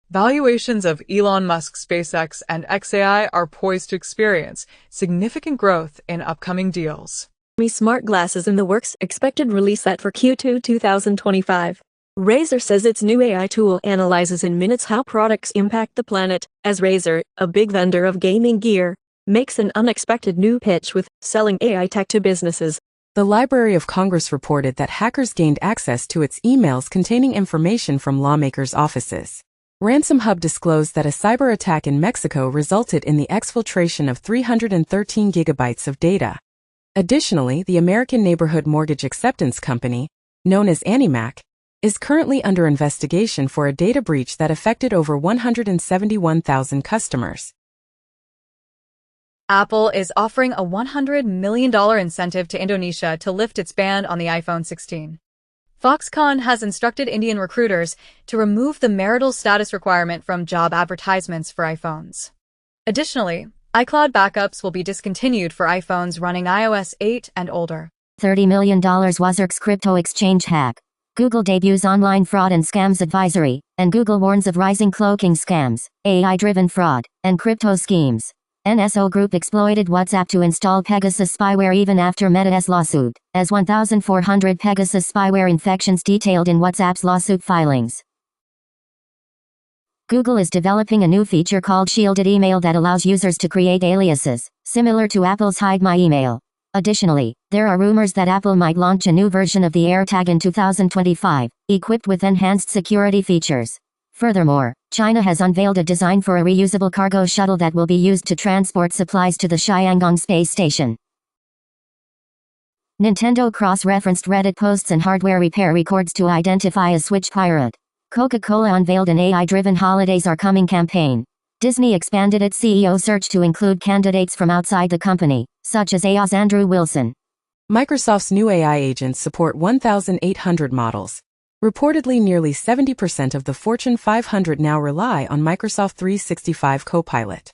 Valuations of Elon Musk's SpaceX and xAI are poised to experience significant growth in upcoming deals. Smart glasses in the works, expected release set for Q2 2025. Razer says its new AI tool analyzes in minutes how products impact the planet, as Razer, a big vendor of gaming gear, makes an unexpected new pitch with selling AI tech to businesses. The Library of Congress reported that hackers gained access to its emails containing information from lawmakers' offices. Ransom Hub disclosed that a cyber attack in Mexico resulted in the exfiltration of 313 gigabytes of data. Additionally, the American Neighborhood Mortgage Acceptance Company, known as AnnieMac, is currently under investigation for a data breach that affected over 171,000 customers. Apple is offering a $100 million incentive to Indonesia to lift its ban on the iPhone 16. Foxconn has instructed Indian recruiters to remove the marital status requirement from job advertisements for iPhones. Additionally, iCloud backups will be discontinued for iPhones running iOS 8 and older. $30 million Wazirk's crypto exchange hack. Google debuts online fraud and scams advisory, and Google warns of rising cloaking scams, AI-driven fraud, and crypto schemes. NSO Group exploited WhatsApp to install Pegasus spyware even after Meta's lawsuit, as 1,400 Pegasus spyware infections detailed in WhatsApp's lawsuit filings. Google is developing a new feature called Shielded Email that allows users to create aliases, similar to Apple's Hide My Email. Additionally, there are rumors that Apple might launch a new version of the AirTag in 2025, equipped with enhanced security features. Furthermore, China has unveiled a design for a reusable cargo shuttle that will be used to transport supplies to the Xiangong space station. Nintendo cross-referenced Reddit posts and hardware repair records to identify a Switch pirate. Coca-Cola unveiled an AI-driven Holidays Are Coming campaign. Disney expanded its CEO search to include candidates from outside the company, such as AI's Andrew Wilson. Microsoft's new AI agents support 1,800 models. Reportedly, nearly 70% of the Fortune 500 now rely on Microsoft 365 Copilot.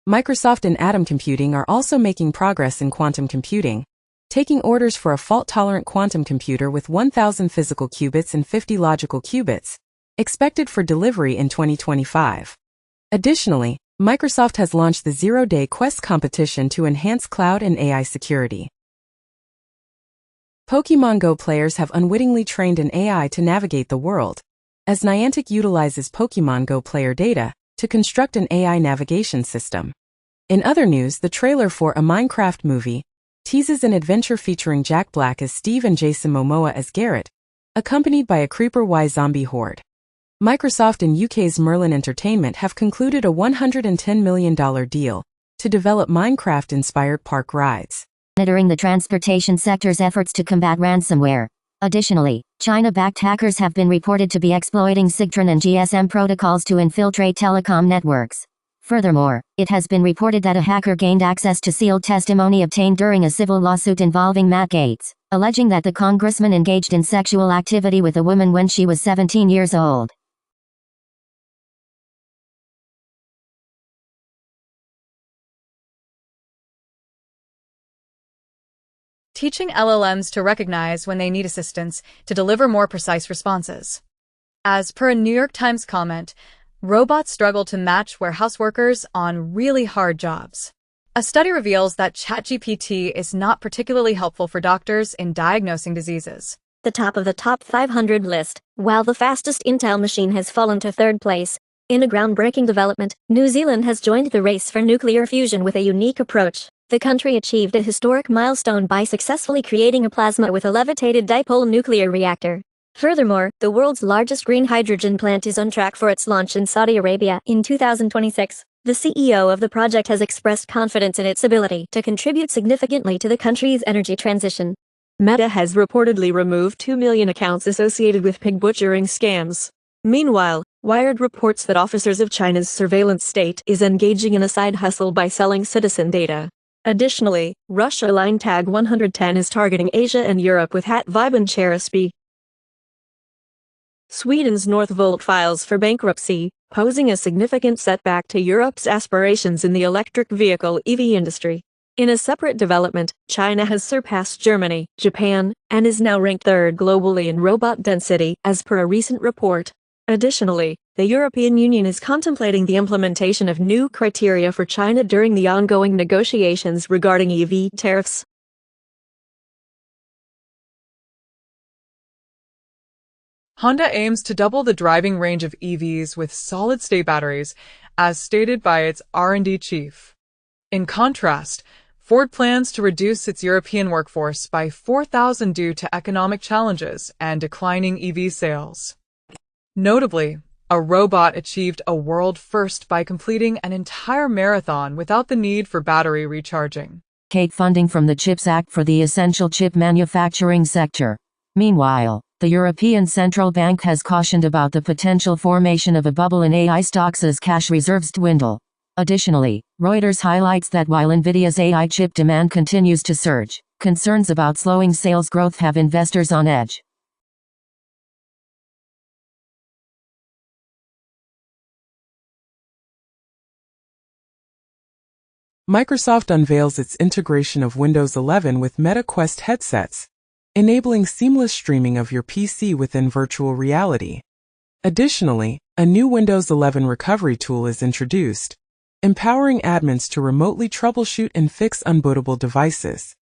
Microsoft and Atom Computing are also making progress in quantum computing, taking orders for a fault-tolerant quantum computer with 1,000 physical qubits and 50 logical qubits, expected for delivery in 2025. Additionally, Microsoft has launched the Zero-Day Quest competition to enhance cloud and AI security. Pokémon Go players have unwittingly trained an AI to navigate the world, as Niantic utilizes Pokémon Go player data to construct an AI navigation system. In other news, the trailer for a Minecraft movie teases an adventure featuring Jack Black as Steve and Jason Momoa as Garrett, accompanied by a creeper Y zombie horde. Microsoft and UK's Merlin Entertainment have concluded a $110 million deal to develop Minecraft-inspired park rides, monitoring the transportation sector's efforts to combat ransomware. Additionally, China-backed hackers have been reported to be exploiting SIGTRAN and GSM protocols to infiltrate telecom networks. Furthermore, it has been reported that a hacker gained access to sealed testimony obtained during a civil lawsuit involving Matt Gaetz, alleging that the congressman engaged in sexual activity with a woman when she was 17 years old. Teaching LLMs to recognize when they need assistance to deliver more precise responses. As per a New York Times comment, robots struggle to match warehouse workers on really hard jobs. A study reveals that ChatGPT is not particularly helpful for doctors in diagnosing diseases. The top of the top 500 list, while the fastest Intel machine has fallen to third place. In a groundbreaking development, New Zealand has joined the race for nuclear fusion with a unique approach. The country achieved a historic milestone by successfully creating a plasma with a levitated dipole nuclear reactor. Furthermore, the world's largest green hydrogen plant is on track for its launch in Saudi Arabia in 2026. The CEO of the project has expressed confidence in its ability to contribute significantly to the country's energy transition. Meta has reportedly removed 2 million accounts associated with pig butchering scams. Meanwhile, Wired reports that officers of China's surveillance state is engaging in a side hustle by selling citizen data. Additionally, Russia line tag 110 is targeting Asia and Europe with Hatvibe and Cheresby. Sweden's Northvolt files for bankruptcy, posing a significant setback to Europe's aspirations in the electric vehicle EV industry. In a separate development, China has surpassed Germany, Japan, and is now ranked third globally in robot density, as per a recent report. Additionally, the European Union is contemplating the implementation of new criteria for China during the ongoing negotiations regarding EV tariffs. Honda aims to double the driving range of EVs with solid-state batteries, as stated by its R&D chief. In contrast, Ford plans to reduce its European workforce by 4,000 due to economic challenges and declining EV sales. Notably, a robot achieved a world first by completing an entire marathon without the need for battery recharging. Funding from the CHIPS Act for the essential chip manufacturing sector. Meanwhile, the European Central Bank has cautioned about the potential formation of a bubble in AI stocks as cash reserves dwindle. Additionally, Reuters highlights that while Nvidia's AI chip demand continues to surge, concerns about slowing sales growth have investors on edge. Microsoft unveils its integration of Windows 11 with Meta Quest headsets, enabling seamless streaming of your PC within virtual reality. Additionally, a new Windows 11 recovery tool is introduced, empowering admins to remotely troubleshoot and fix unbootable devices.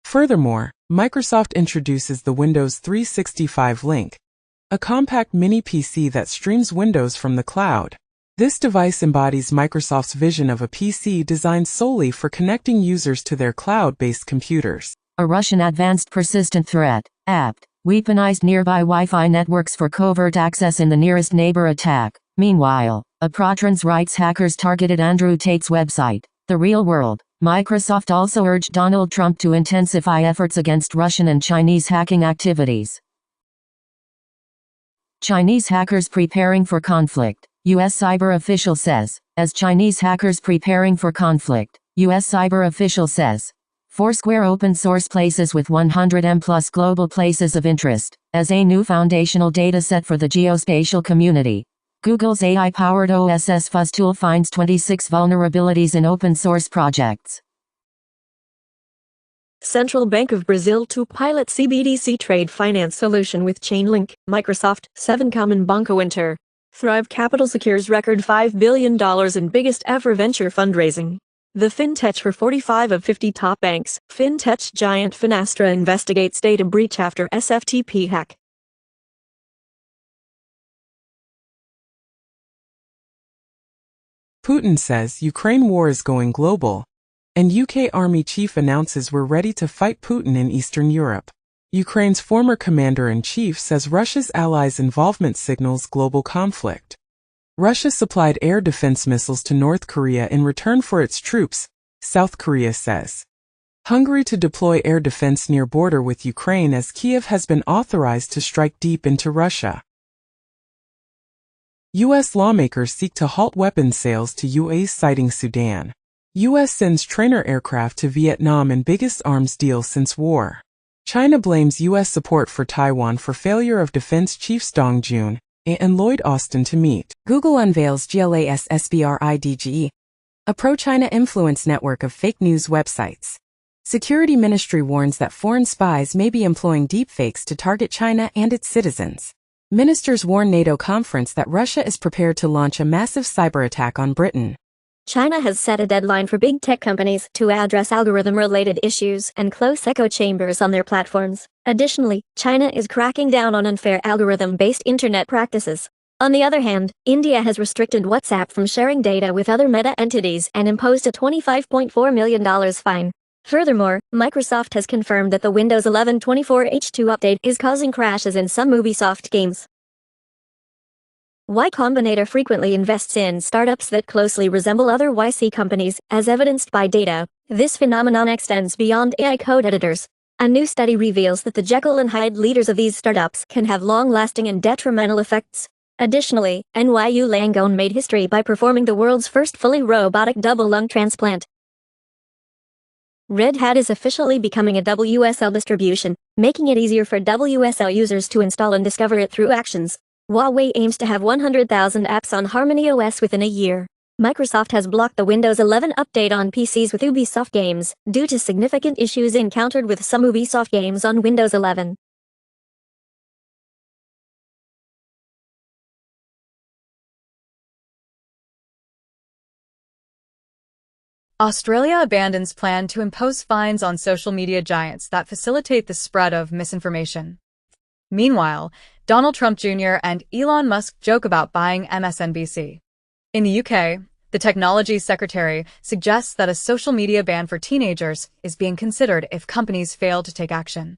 Furthermore, Microsoft introduces the Windows 365 Link, a compact mini PC that streams Windows from the cloud. This device embodies Microsoft's vision of a PC designed solely for connecting users to their cloud-based computers. A Russian advanced persistent threat, apt, weaponized nearby Wi-Fi networks for covert access in the nearest neighbor attack. Meanwhile, a Protrans rights hackers targeted Andrew Tate's website, The Real World. Microsoft also urged Donald Trump to intensify efforts against Russian and Chinese hacking activities. Chinese hackers preparing for conflict. U.S. cyber official says, as Chinese hackers preparing for conflict, U.S. cyber official says. Foursquare open source places with 100M plus global places of interest, as a new foundational dataset for the geospatial community. Google's AI-powered OSS Fuzz tool finds 26 vulnerabilities in open source projects. Central Bank of Brazil to pilot CBDC trade finance solution with Chainlink, Microsoft, 7 Common Banco Inter. Thrive Capital secures record $5 billion in biggest ever venture fundraising. The fintech for 45 of 50 top banks. Fintech giant Finastra investigates data breach after SFTP hack. Putin says Ukraine war is going global, and UK Army chief announces we're ready to fight Putin in Eastern Europe. Ukraine's former commander-in-chief says Russia's allies' involvement signals global conflict. Russia supplied air defense missiles to North Korea in return for its troops, South Korea says. Hungary to deploy air defense near border with Ukraine as Kiev has been authorized to strike deep into Russia. U.S. lawmakers seek to halt weapons sales to UAE citing Sudan. U.S. sends trainer aircraft to Vietnam in biggest arms deal since war. China blames U.S. support for Taiwan for failure of Defense Chiefs Dong Jun and Lloyd Austin to meet. Google unveils GLAS SBRIDGE, a pro-China influence network of fake news websites. Security Ministry warns that foreign spies may be employing deepfakes to target China and its citizens. Ministers warn NATO conference that Russia is prepared to launch a massive cyber attack on Britain. China has set a deadline for big tech companies to address algorithm-related issues and close echo chambers on their platforms. Additionally, China is cracking down on unfair algorithm-based internet practices. On the other hand, India has restricted WhatsApp from sharing data with other Meta entities and imposed a $25.4 million fine. Furthermore, Microsoft has confirmed that the Windows 11 24H2 update is causing crashes in some Ubisoft games. Y Combinator frequently invests in startups that closely resemble other YC companies, as evidenced by data. This phenomenon extends beyond AI code editors. A new study reveals that the Jekyll and Hyde leaders of these startups can have long-lasting and detrimental effects. Additionally, NYU Langone made history by performing the world's first fully robotic double lung transplant. Red Hat is officially becoming a WSL distribution, making it easier for WSL users to install and discover it through Actions. Huawei aims to have 100,000 apps on Harmony OS within a year. Microsoft has blocked the Windows 11 update on PCs with Ubisoft games, due to significant issues encountered with some Ubisoft games on Windows 11. Australia abandons plan to impose fines on social media giants that facilitate the spread of misinformation. Meanwhile, Donald Trump Jr. and Elon Musk joke about buying MSNBC. In the UK, the Technology Secretary suggests that a social media ban for teenagers is being considered if companies fail to take action.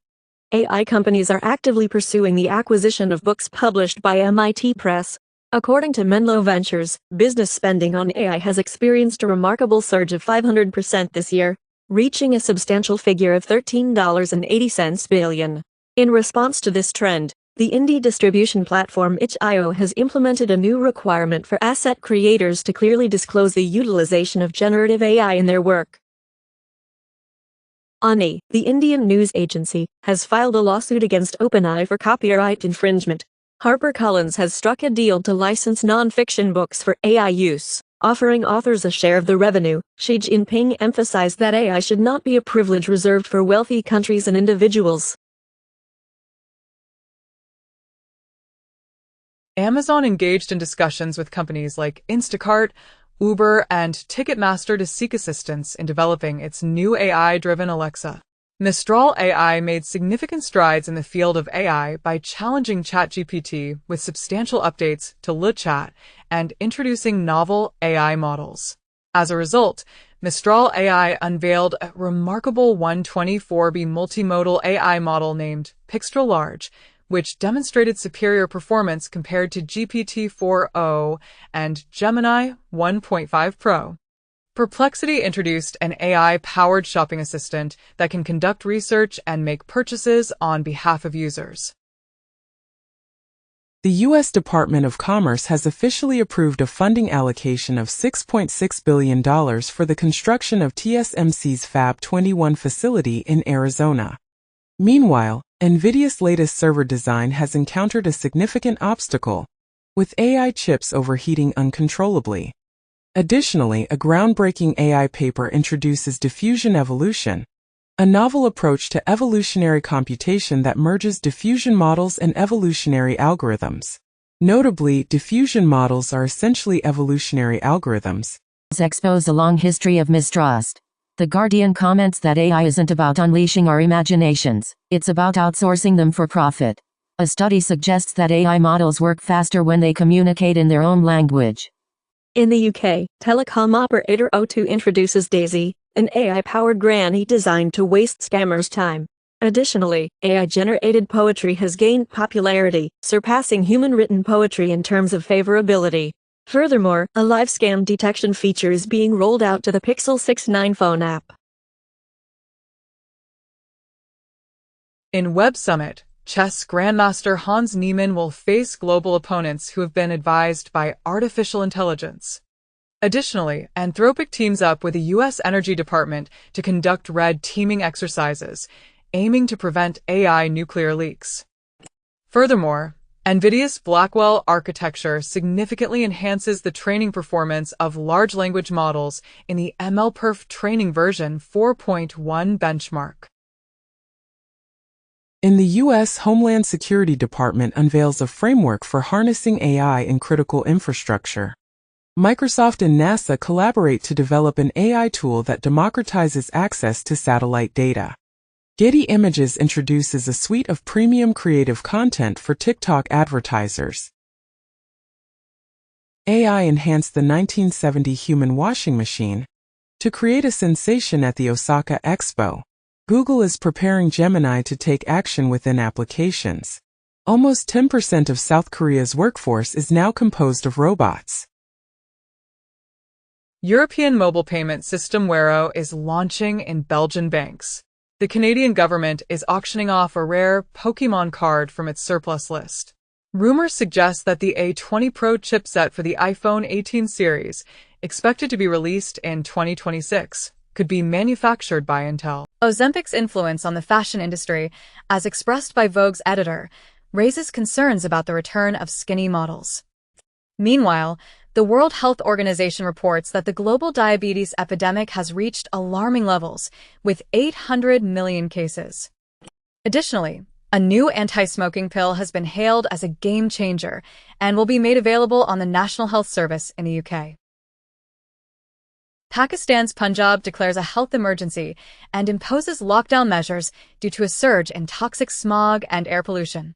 AI companies are actively pursuing the acquisition of books published by MIT Press. According to Menlo Ventures, business spending on AI has experienced a remarkable surge of 500% this year, reaching a substantial figure of $13.80 billion. In response to this trend, the indie distribution platform itch.io has implemented a new requirement for asset creators to clearly disclose the utilization of generative AI in their work. ANI, the Indian news agency, has filed a lawsuit against OpenAI for copyright infringement. HarperCollins has struck a deal to license non-fiction books for AI use, offering authors a share of the revenue. Xi Jinping emphasized that AI should not be a privilege reserved for wealthy countries and individuals. Amazon engaged in discussions with companies like Instacart, Uber, and Ticketmaster to seek assistance in developing its new AI-driven Alexa. Mistral AI made significant strides in the field of AI by challenging ChatGPT with substantial updates to LeChat and introducing novel AI models. As a result, Mistral AI unveiled a remarkable 124B multimodal AI model named Pixtral Large, which demonstrated superior performance compared to GPT-4o and Gemini 1.5 Pro. Perplexity introduced an AI-powered shopping assistant that can conduct research and make purchases on behalf of users. The U.S. Department of Commerce has officially approved a funding allocation of $6.6 billion for the construction of TSMC's Fab 21 facility in Arizona. Meanwhile, NVIDIA's latest server design has encountered a significant obstacle, with AI chips overheating uncontrollably. Additionally, a groundbreaking AI paper introduces diffusion evolution, a novel approach to evolutionary computation that merges diffusion models and evolutionary algorithms. Notably, diffusion models are essentially evolutionary algorithms. Expose a long history of mistrust. The Guardian comments that AI isn't about unleashing our imaginations, it's about outsourcing them for profit. A study suggests that AI models work faster when they communicate in their own language. In the UK, telecom operator O2 introduces Daisy, an AI-powered granny designed to waste scammers' time. Additionally, AI-generated poetry has gained popularity, surpassing human-written poetry in terms of favorability. Furthermore, a live scam detection feature is being rolled out to the Pixel 6 phone app. In Web Summit, chess grandmaster Hans Niemann will face global opponents who have been advised by artificial intelligence. Additionally, Anthropic teams up with the U.S. Energy Department to conduct red teaming exercises, aiming to prevent AI nuclear leaks. Furthermore, NVIDIA's Blackwell architecture significantly enhances the training performance of large language models in the MLPerf training version 4.1 benchmark. In the U.S. Homeland Security Department unveils a framework for harnessing AI in critical infrastructure. Microsoft and NASA collaborate to develop an AI tool that democratizes access to satellite data. Getty Images introduces a suite of premium creative content for TikTok advertisers. AI enhanced the 1970 human washing machine to create a sensation at the Osaka Expo. Google is preparing Gemini to take action within applications. Almost 10% of South Korea's workforce is now composed of robots. European mobile payment system Wero is launching in Belgian banks. The Canadian government is auctioning off a rare Pokémon card from its surplus list. Rumors suggest that the A20 Pro chipset for the iPhone 18 series, expected to be released in 2026, could be manufactured by Intel. Ozempic's influence on the fashion industry, as expressed by Vogue's editor, raises concerns about the return of skinny models. Meanwhile, the World Health Organization reports that the global diabetes epidemic has reached alarming levels, with 800 million cases. Additionally, a new anti-smoking pill has been hailed as a game changer and will be made available on the National Health Service in the UK. Pakistan's Punjab declares a health emergency and imposes lockdown measures due to a surge in toxic smog and air pollution.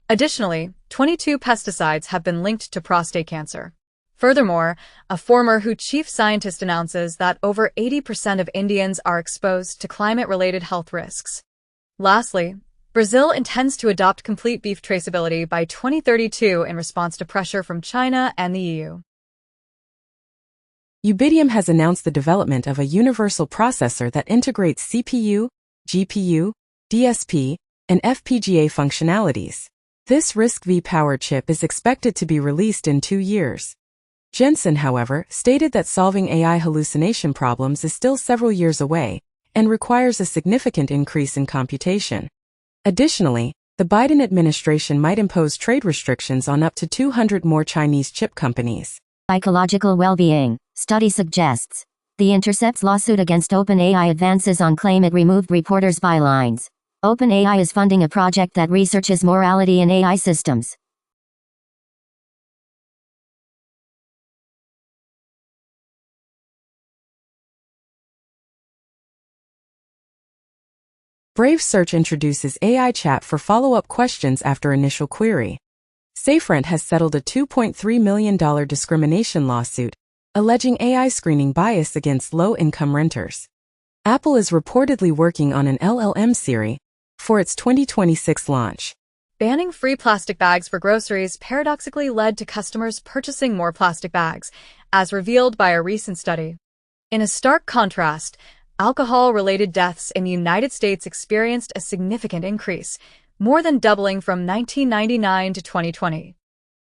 Additionally, 22 pesticides have been linked to prostate cancer. Furthermore, a former WHO chief scientist announces that over 80% of Indians are exposed to climate-related health risks. Lastly, Brazil intends to adopt complete beef traceability by 2032 in response to pressure from China and the EU. Ubidium has announced the development of a universal processor that integrates CPU, GPU, DSP, and FPGA functionalities. This RISC-V power chip is expected to be released in 2 years. Jensen, however, stated that solving AI hallucination problems is still several years away and requires a significant increase in computation. Additionally, the Biden administration might impose trade restrictions on up to 200 more Chinese chip companies. Psychological well-being. Study suggests. The Intercept's lawsuit against OpenAI advances on claim it removed reporters' bylines. OpenAI is funding a project that researches morality in AI systems. Brave Search introduces AI chat for follow-up questions after initial query. SafeRent has settled a $2.3 million discrimination lawsuit, alleging AI screening bias against low-income renters. Apple is reportedly working on an LLM Siri for its 2026 launch. Banning free plastic bags for groceries paradoxically led to customers purchasing more plastic bags, as revealed by a recent study. In a stark contrast, alcohol-related deaths in the United States experienced a significant increase, more than doubling from 1999 to 2020.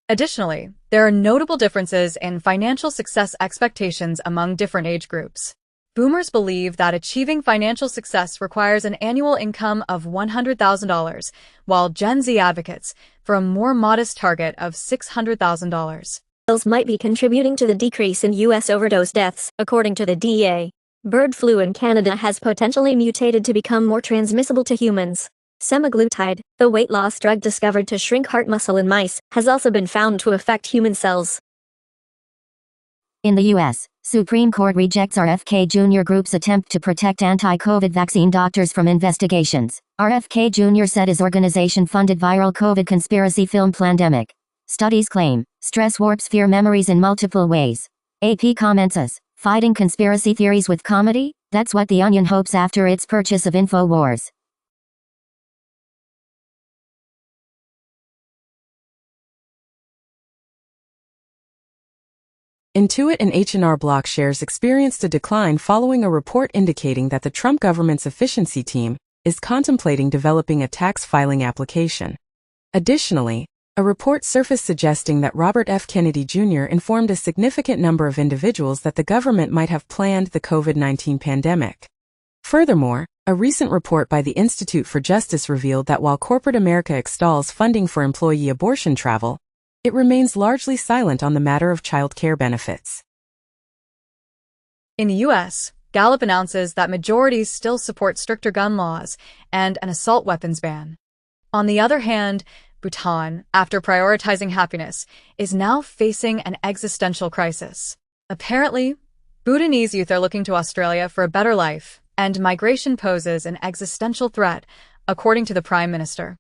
Additionally, there are notable differences in financial success expectations among different age groups. Boomers believe that achieving financial success requires an annual income of $100,000, while Gen Z advocates for a more modest target of $600,000. Pills might be contributing to the decrease in U.S. overdose deaths, according to the DEA. Bird flu in Canada has potentially mutated to become more transmissible to humans. Semaglutide, the weight loss drug discovered to shrink heart muscle in mice, has also been found to affect human cells. In the U.S., Supreme Court rejects RFK Jr. Group's attempt to protect anti-COVID vaccine doctors from investigations. RFK Jr. said his organization funded viral COVID conspiracy film Plandemic. Studies claim, stress warps fear memories in multiple ways. AP comments as, fighting conspiracy theories with comedy? That's what The Onion hopes after its purchase of InfoWars. Intuit and H&R Block shares experienced a decline following a report indicating that the Trump government's efficiency team is contemplating developing a tax filing application. Additionally, a report surfaced suggesting that Robert F. Kennedy Jr. informed a significant number of individuals that the government might have planned the COVID-19 pandemic. Furthermore, a recent report by the Institute for Justice revealed that while corporate America extols funding for employee abortion travel, it remains largely silent on the matter of child care benefits. In the U.S., Gallup announces that majorities still support stricter gun laws and an assault weapons ban. On the other hand, Bhutan, after prioritizing happiness, is now facing an existential crisis. Apparently, Bhutanese youth are looking to Australia for a better life, and migration poses an existential threat, according to the Prime Minister.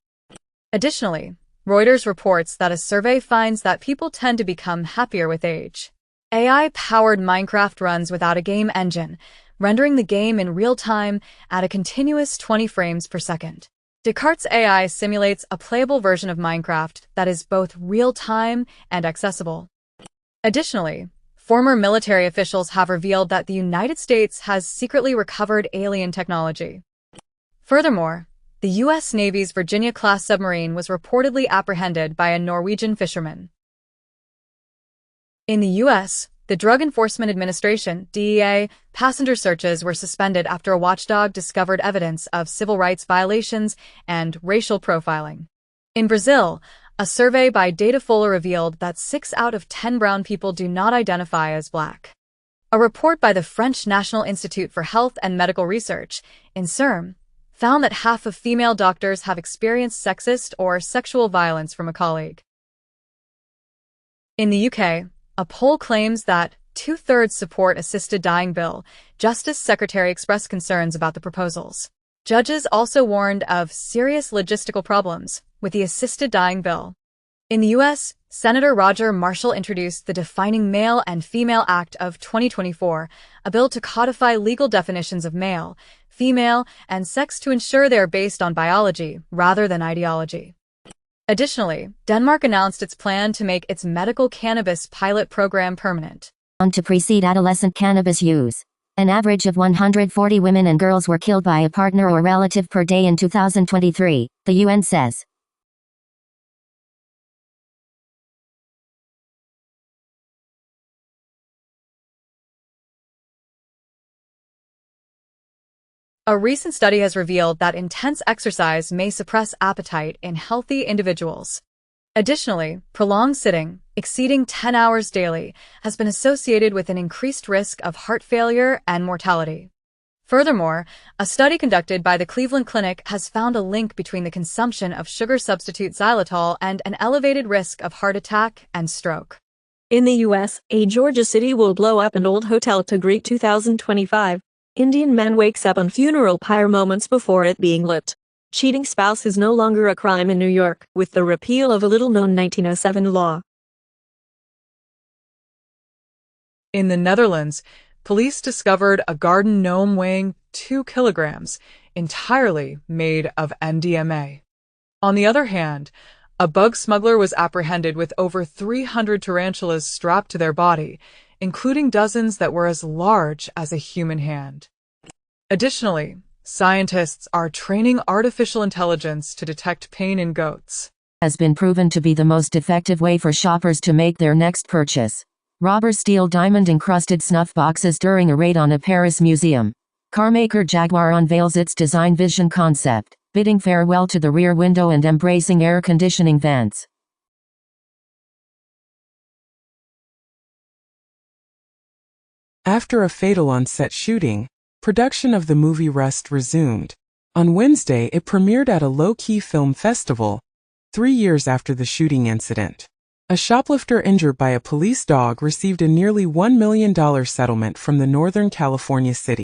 Additionally, Reuters reports that a survey finds that people tend to become happier with age. AI-powered Minecraft runs without a game engine, rendering the game in real time at a continuous 20 frames per second. Descartes' AI simulates a playable version of Minecraft that is both real-time and accessible. Additionally, former military officials have revealed that the United States has secretly recovered alien technology. Furthermore, the U.S. Navy's Virginia-class submarine was reportedly apprehended by a Norwegian fisherman. In the U.S., the Drug Enforcement Administration, DEA, passenger searches were suspended after a watchdog discovered evidence of civil rights violations and racial profiling. In Brazil, a survey by Datafolha revealed that 6 out of 10 brown people do not identify as Black. A report by the French National Institute for Health and Medical Research, INSERM, found that half of female doctors have experienced sexist or sexual violence from a colleague. In the UK, a poll claims that 2/3 support assisted dying bill. Justice Secretary expressed concerns about the proposals. Judges also warned of serious logistical problems with the assisted dying bill. In the U.S., Senator Roger Marshall introduced the Defining Male and Female Act of 2024, a bill to codify legal definitions of male, female, and sex to ensure they are based on biology rather than ideology. Additionally, Denmark announced its plan to make its medical cannabis pilot program permanent. To precede adolescent cannabis use. An average of 140 women and girls were killed by a partner or relative per day in 2023, the UN says. A recent study has revealed that intense exercise may suppress appetite in healthy individuals. Additionally, prolonged sitting, exceeding 10 hours daily, has been associated with an increased risk of heart failure and mortality. Furthermore, a study conducted by the Cleveland Clinic has found a link between the consumption of sugar substitute xylitol and an elevated risk of heart attack and stroke. In the U.S., a Georgia city will blow up an old hotel to greet 2025. Indian man wakes up on funeral pyre moments before it being lit. Cheating spouse is no longer a crime in New York, with the repeal of a little-known 1907 law. In the Netherlands, police discovered a garden gnome weighing 2 kilograms, entirely made of MDMA. On the other hand, a bug smuggler was apprehended with over 300 tarantulas strapped to their body, including dozens that were as large as a human hand. Additionally, scientists are training artificial intelligence to detect pain in goats. Has been proven to be the most effective way for shoppers to make their next purchase. Robbers steal diamond-encrusted snuff boxes during a raid on a Paris museum. Carmaker Jaguar unveils its design vision concept, bidding farewell to the rear window and embracing air conditioning vents. After a fatal on-set shooting, production of the movie Rust resumed. On Wednesday, it premiered at a low-key film festival, 3 years after the shooting incident. A shoplifter injured by a police dog received a nearly $1 million settlement from the Northern California city.